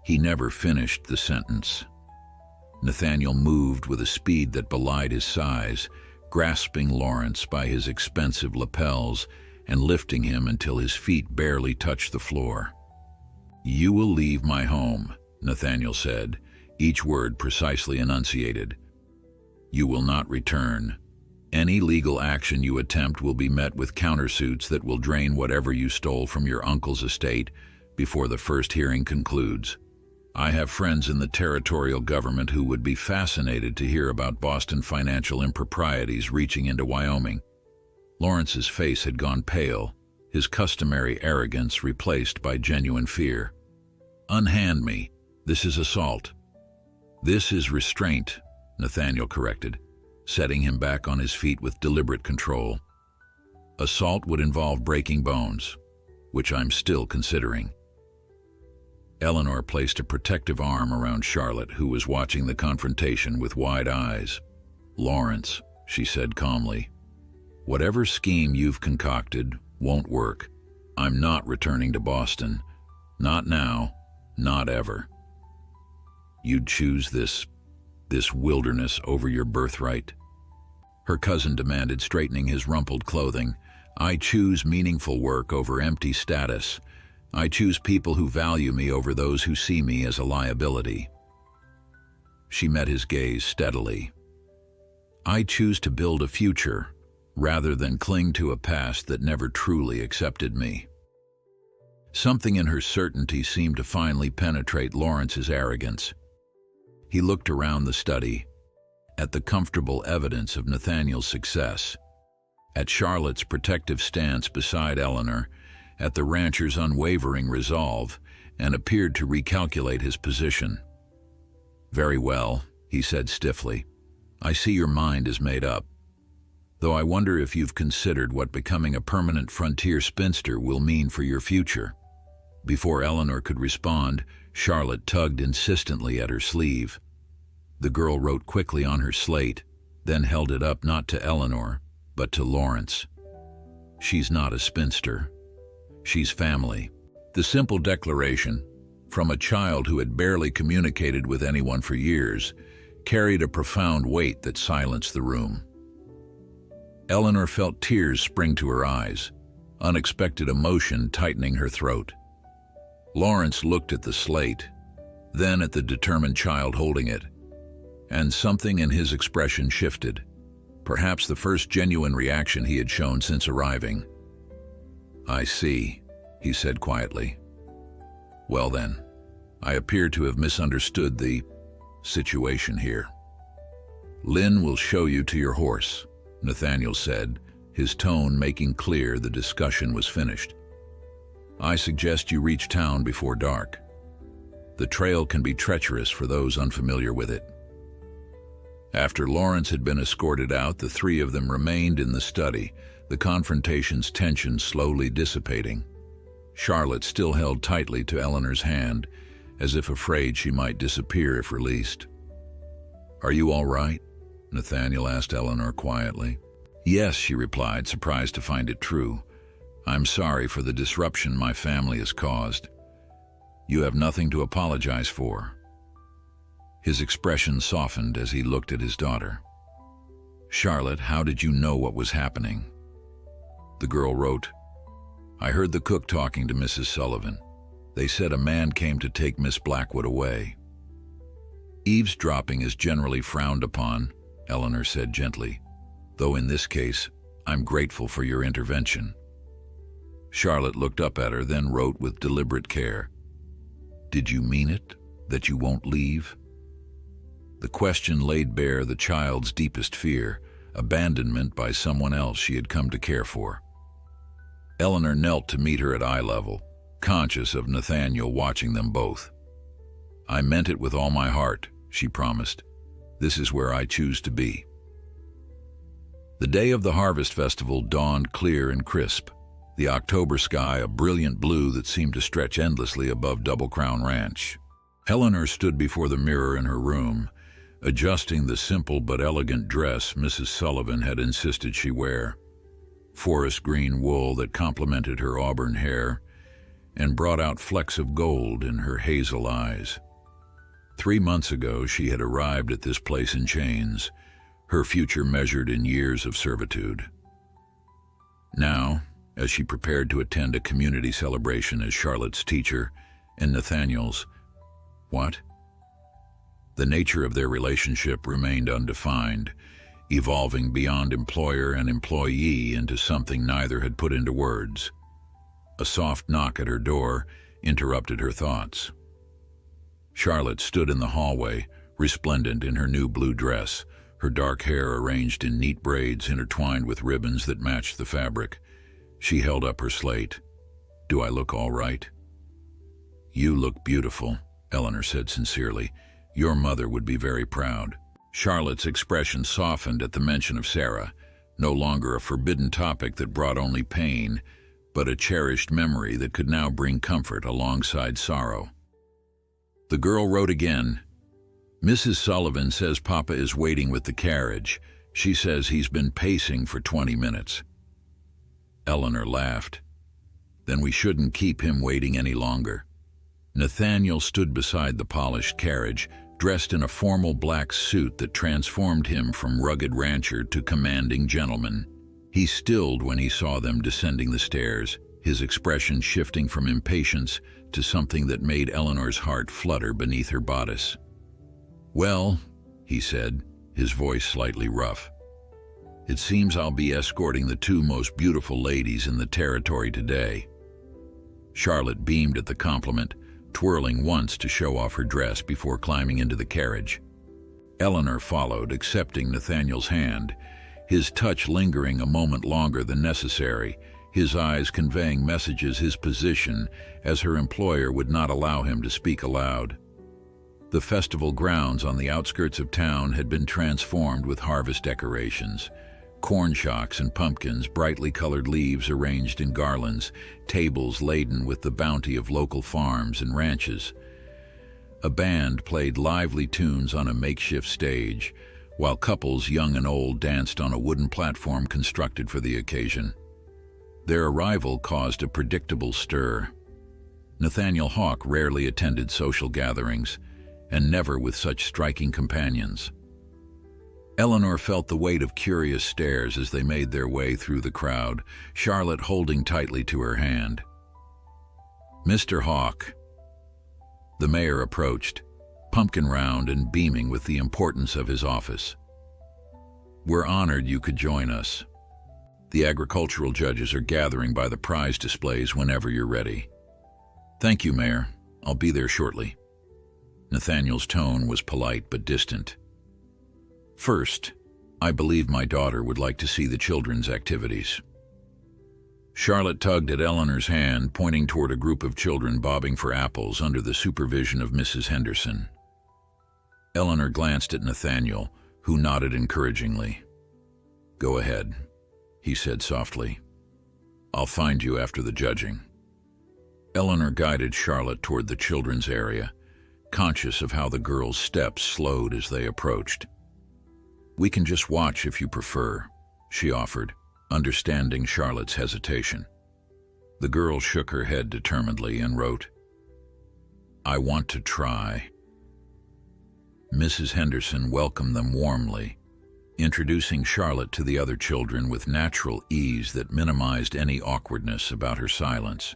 He never finished the sentence. Nathaniel moved with a speed that belied his size, grasping Lawrence by his expensive lapels and lifting him until his feet barely touched the floor. You will leave my home, Nathaniel said, each word precisely enunciated. You will not return. Any legal action you attempt will be met with countersuits that will drain whatever you stole from your uncle's estate before the first hearing concludes. I have friends in the territorial government who would be fascinated to hear about Boston financial improprieties reaching into Wyoming. Lawrence's face had gone pale, his customary arrogance replaced by genuine fear. Unhand me. This is assault. This is restraint, Nathaniel corrected, setting him back on his feet with deliberate control. Assault would involve breaking bones, which I'm still considering. Eleanor placed a protective arm around Charlotte, who was watching the confrontation with wide eyes. Lawrence, she said calmly, whatever scheme you've concocted won't work. I'm not returning to Boston. Not now, not ever. You'd choose this wilderness over your birthright? Her cousin demanded, straightening his rumpled clothing. I choose meaningful work over empty status. I choose people who value me over those who see me as a liability. She met his gaze steadily. I choose to build a future rather than cling to a past that never truly accepted me. Something in her certainty seemed to finally penetrate Lawrence's arrogance. He looked around the study, at the comfortable evidence of Nathaniel's success, at Charlotte's protective stance beside Eleanor, at the rancher's unwavering resolve and appeared to recalculate his position. "Very well," he said stiffly. "I see your mind is made up. Though I wonder if you've considered what becoming a permanent frontier spinster will mean for your future." Before Eleanor could respond, Charlotte tugged insistently at her sleeve. The girl wrote quickly on her slate, then held it up not to Eleanor, but to Lawrence. "She's not a spinster. She's family." The simple declaration, from a child who had barely communicated with anyone for years, carried a profound weight that silenced the room. Eleanor felt tears spring to her eyes, unexpected emotion tightening her throat. Lawrence looked at the slate, then at the determined child holding it, and something in his expression shifted, perhaps the first genuine reaction he had shown since arriving. "I see," he said quietly. "Well then, I appear to have misunderstood the situation here." "Lynn will show you to your horse," Nathaniel said, his tone making clear the discussion was finished. "I suggest you reach town before dark. The trail can be treacherous for those unfamiliar with it." After Lawrence had been escorted out, the three of them remained in the study, the confrontation's tension slowly dissipating. Charlotte still held tightly to Eleanor's hand, as if afraid she might disappear if released. "Are you all right?" Nathaniel asked Eleanor quietly. "Yes," she replied, surprised to find it true. "I'm sorry for the disruption my family has caused. You have nothing to apologize for." His expression softened as he looked at his daughter. "Charlotte, how did you know what was happening?" The girl wrote, "I heard the cook talking to Mrs. Sullivan. They said a man came to take Miss Blackwood away." "Eavesdropping is generally frowned upon," Eleanor said gently, "though in this case, I'm grateful for your intervention." Charlotte looked up at her, then wrote with deliberate care, "Did you mean it, that you won't leave?" The question laid bare the child's deepest fear, abandonment by someone else she had come to care for. Eleanor knelt to meet her at eye level, conscious of Nathaniel watching them both. "I meant it with all my heart," she promised. "This is where I choose to be." The day of the Harvest Festival dawned clear and crisp, the October sky a brilliant blue that seemed to stretch endlessly above Double Crown Ranch. Eleanor stood before the mirror in her room, adjusting the simple but elegant dress Mrs. Sullivan had insisted she wear. Forest green wool that complemented her auburn hair and brought out flecks of gold in her hazel eyes. 3 months ago she had arrived at this place in chains, her future measured in years of servitude. Now, as she prepared to attend a community celebration as Charlotte's teacher and Nathaniel's, what? The nature of their relationship remained undefined, evolving beyond employer and employee into something neither had put into words. A soft knock at her door interrupted her thoughts. Charlotte stood in the hallway, resplendent in her new blue dress, her dark hair arranged in neat braids intertwined with ribbons that matched the fabric. She held up her slate. "Do I look all right?" "You look beautiful," Eleanor said sincerely. "Your mother would be very proud." Charlotte's expression softened at the mention of Sarah, no longer a forbidden topic that brought only pain, but a cherished memory that could now bring comfort alongside sorrow. The girl wrote again, "Mrs. Sullivan says Papa is waiting with the carriage. She says he's been pacing for 20 minutes. Eleanor laughed. "Then we shouldn't keep him waiting any longer." Nathaniel stood beside the polished carriage, dressed in a formal black suit that transformed him from rugged rancher to commanding gentleman. He stilled when he saw them descending the stairs, his expression shifting from impatience to something that made Eleanor's heart flutter beneath her bodice. "Well," he said, his voice slightly rough, "it seems I'll be escorting the 2 most beautiful ladies in the territory today." Charlotte beamed at the compliment, twirling once to show off her dress before climbing into the carriage. Eleanor followed, accepting Nathaniel's hand, his touch lingering a moment longer than necessary, his eyes conveying messages his position, as her employer would not allow him to speak aloud. The festival grounds on the outskirts of town had been transformed with harvest decorations. Corn shocks and pumpkins, brightly colored leaves arranged in garlands, tables laden with the bounty of local farms and ranches. A band played lively tunes on a makeshift stage, while couples young and old danced on a wooden platform constructed for the occasion. Their arrival caused a predictable stir. Nathaniel Hawke rarely attended social gatherings, and never with such striking companions. Eleanor felt the weight of curious stares as they made their way through the crowd, Charlotte holding tightly to her hand. "Mr. Hawke." The mayor approached, pumpkin-round and beaming with the importance of his office. "We're honored you could join us. The agricultural judges are gathering by the prize displays whenever you're ready." "Thank you, Mayor. I'll be there shortly." Nathaniel's tone was polite but distant. "First, I believe my daughter would like to see the children's activities." Charlotte tugged at Eleanor's hand, pointing toward a group of children bobbing for apples under the supervision of Mrs. Henderson. Eleanor glanced at Nathaniel, who nodded encouragingly. "Go ahead," he said softly. "I'll find you after the judging." Eleanor guided Charlotte toward the children's area, conscious of how the girls' steps slowed as they approached. "We can just watch if you prefer," she offered, understanding Charlotte's hesitation. The girl shook her head determinedly and wrote, "I want to try." Mrs. Henderson welcomed them warmly, introducing Charlotte to the other children with natural ease that minimized any awkwardness about her silence.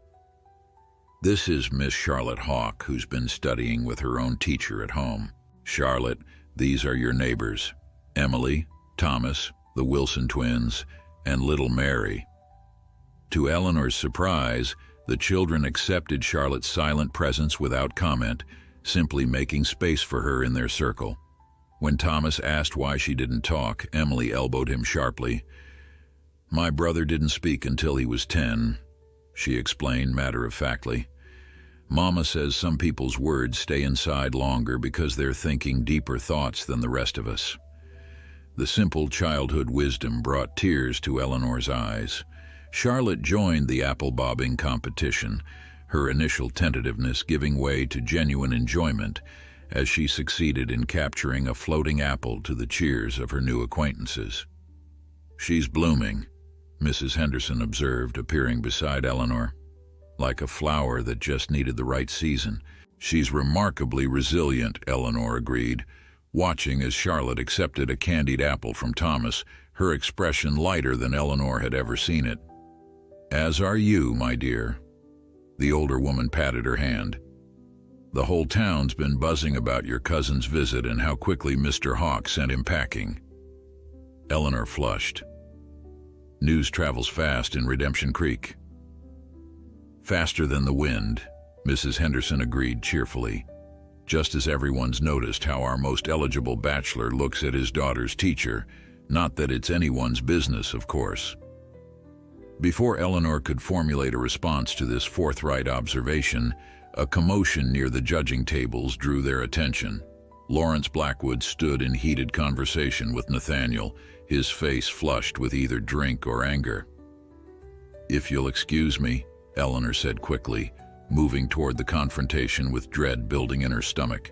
"This is Miss Charlotte Hawke, who's been studying with her own teacher at home. Charlotte, these are your neighbors, Emily, Thomas, the Wilson twins, and little Mary." To Eleanor's surprise, the children accepted Charlotte's silent presence without comment, simply making space for her in their circle. When Thomas asked why she didn't talk, Emily elbowed him sharply. "My brother didn't speak until he was 10, she explained matter-of-factly. "Mama says some people's words stay inside longer because they're thinking deeper thoughts than the rest of us." The simple childhood wisdom brought tears to Eleanor's eyes. Charlotte joined the apple-bobbing competition, her initial tentativeness giving way to genuine enjoyment as she succeeded in capturing a floating apple to the cheers of her new acquaintances. "She's blooming," Mrs. Henderson observed, appearing beside Eleanor. "Like a flower that just needed the right season." "She's remarkably resilient," Eleanor agreed, watching as Charlotte accepted a candied apple from Thomas, her expression lighter than Eleanor had ever seen it. "As are you, my dear." The older woman patted her hand. "The whole town's been buzzing about your cousin's visit and how quickly Mr. Hawke sent him packing." Eleanor flushed. "News travels fast in Redemption Creek." "Faster than the wind," Mrs. Henderson agreed cheerfully, just as everyone's noticed how our most eligible bachelor looks at his daughter's teacher, not that it's anyone's business, of course. Before Eleanor could formulate a response to this forthright observation, a commotion near the judging tables drew their attention. Lawrence Blackwood stood in heated conversation with Nathaniel, his face flushed with either drink or anger. "If you'll excuse me," Eleanor said quickly, moving toward the confrontation with dread building in her stomach.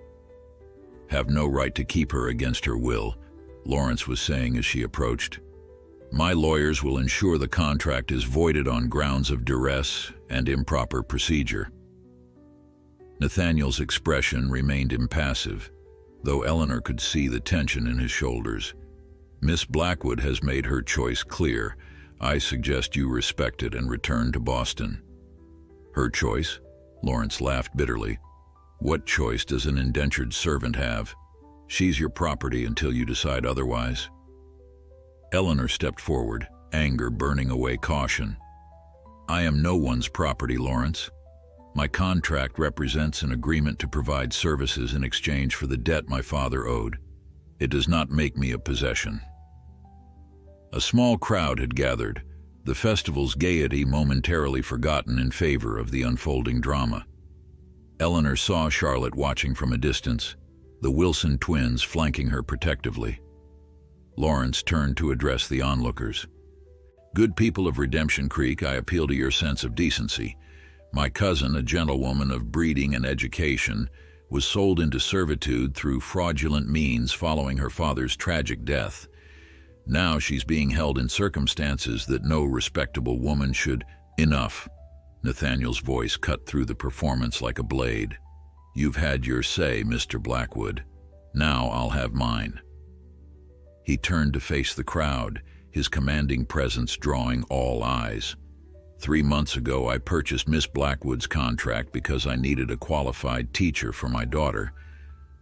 "Have no right to keep her against her will," Lawrence was saying as she approached. "My lawyers will ensure the contract is voided on grounds of duress and improper procedure." Nathaniel's expression remained impassive, though Eleanor could see the tension in his shoulders. "Miss Blackwood has made her choice clear. I suggest you respect it and return to Boston." "Her choice?" Lawrence laughed bitterly. "What choice does an indentured servant have? She's your property until you decide otherwise." Eleanor stepped forward, anger burning away caution. "I am no one's property, Lawrence. My contract represents an agreement to provide services in exchange for the debt my father owed. It does not make me a possession." A small crowd had gathered, the festival's gaiety momentarily forgotten in favor of the unfolding drama. Eleanor saw Charlotte watching from a distance, the Wilson twins flanking her protectively. Lawrence turned to address the onlookers. "Good people of Redemption Creek, I appeal to your sense of decency. My cousin, a gentlewoman of breeding and education, was sold into servitude through fraudulent means following her father's tragic death. Now she's being held in circumstances that no respectable woman should—" "Enough." Nathaniel's voice cut through the performance like a blade. "You've had your say, Mr. Blackwood. Now I'll have mine." He turned to face the crowd, his commanding presence drawing all eyes. 3 months ago, I purchased Miss Blackwood's contract because I needed a qualified teacher for my daughter.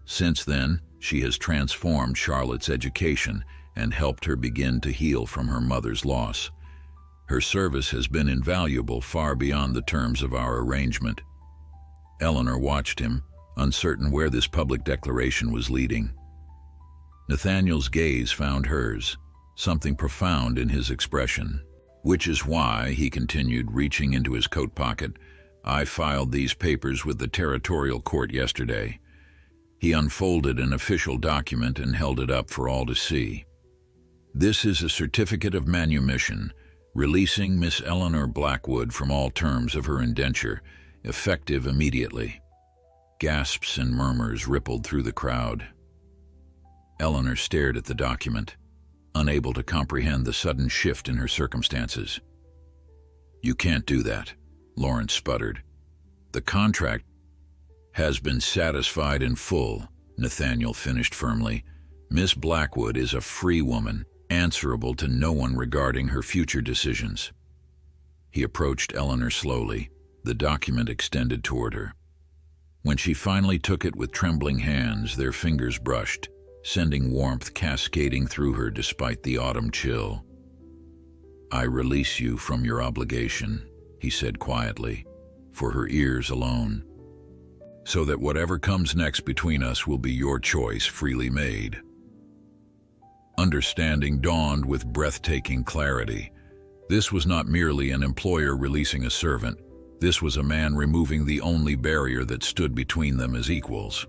Since then, she has transformed Charlotte's education and helped her begin to heal from her mother's loss. Her service has been invaluable, far beyond the terms of our arrangement. Eleanor watched him, uncertain where this public declaration was leading. Nathaniel's gaze found hers, something profound in his expression. "Which is why," he continued, reaching into his coat pocket, "I filed these papers with the territorial court yesterday." He unfolded an official document and held it up for all to see. "This is a certificate of manumission, releasing Miss Eleanor Blackwood from all terms of her indenture, effective immediately." Gasps and murmurs rippled through the crowd. Eleanor stared at the document, unable to comprehend the sudden shift in her circumstances. "You can't do that," Lawrence sputtered. "The contract has been satisfied in full," Nathaniel finished firmly. "Miss Blackwood is a free woman, answerable to no one regarding her future decisions." He approached Eleanor slowly, the document extended toward her. When she finally took it with trembling hands, their fingers brushed, sending warmth cascading through her despite the autumn chill. "I release you from your obligation," he said quietly, for her ears alone, "so that whatever comes next between us will be your choice, freely made." Understanding dawned with breathtaking clarity. This was not merely an employer releasing a servant. This was a man removing the only barrier that stood between them as equals.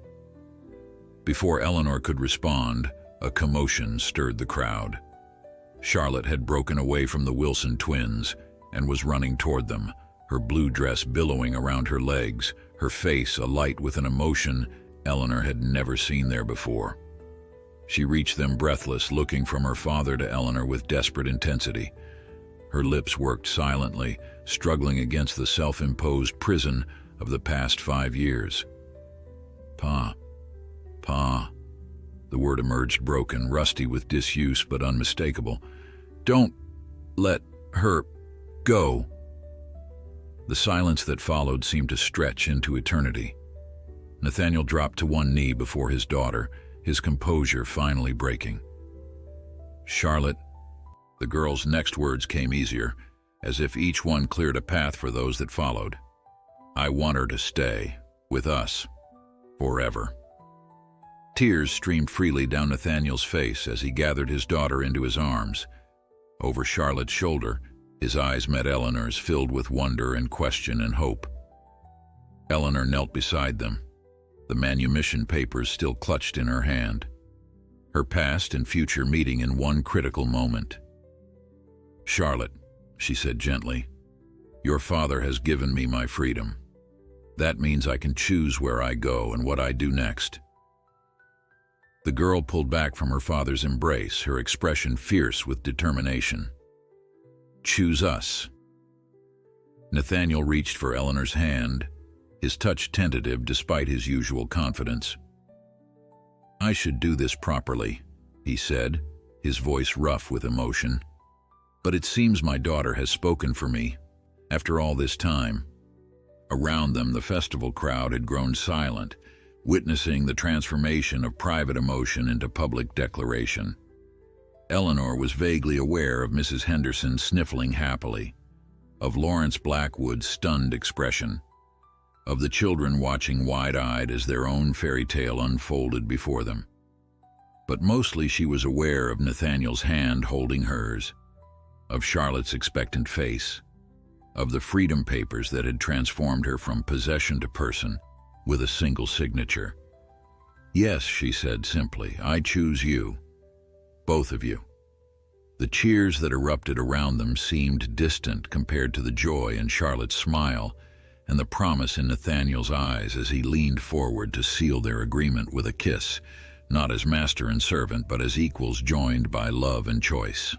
Before Eleanor could respond, a commotion stirred the crowd. Charlotte had broken away from the Wilson twins and was running toward them, her blue dress billowing around her legs, her face alight with an emotion Eleanor had never seen there before. She reached them breathless, looking from her father to Eleanor with desperate intensity. Her lips worked silently, struggling against the self-imposed prison of the past 5 years. "Pa. Pa." The word emerged broken, rusty with disuse but unmistakable. "Don't let her go." The silence that followed seemed to stretch into eternity. Nathaniel dropped to one knee before his daughter, his composure finally breaking. "Charlotte." The girl's next words came easier, as if each one cleared a path for those that followed. "I want her to stay with us forever." Tears streamed freely down Nathaniel's face as he gathered his daughter into his arms. Over Charlotte's shoulder, his eyes met Eleanor's, filled with wonder and question and hope. Eleanor knelt beside them, the manumission papers still clutched in her hand. Her past and future meeting in one critical moment. "Charlotte," she said gently, "your father has given me my freedom. That means I can choose where I go and what I do next." The girl pulled back from her father's embrace, her expression fierce with determination. "Choose us." Nathaniel reached for Eleanor's hand, his touch tentative despite his usual confidence. "I should do this properly," he said, his voice rough with emotion. "But it seems my daughter has spoken for me, after all this time." Around them, the festival crowd had grown silent, witnessing the transformation of private emotion into public declaration. Eleanor was vaguely aware of Mrs. Henderson sniffling happily, of Lawrence Blackwood's stunned expression, of the children watching wide-eyed as their own fairy tale unfolded before them. But mostly she was aware of Nathaniel's hand holding hers, of Charlotte's expectant face, of the freedom papers that had transformed her from possession to person with a single signature. "Yes," she said simply, "I choose you. Both of you." The cheers that erupted around them seemed distant compared to the joy in Charlotte's smile and the promise in Nathaniel's eyes as he leaned forward to seal their agreement with a kiss, not as master and servant, but as equals joined by love and choice.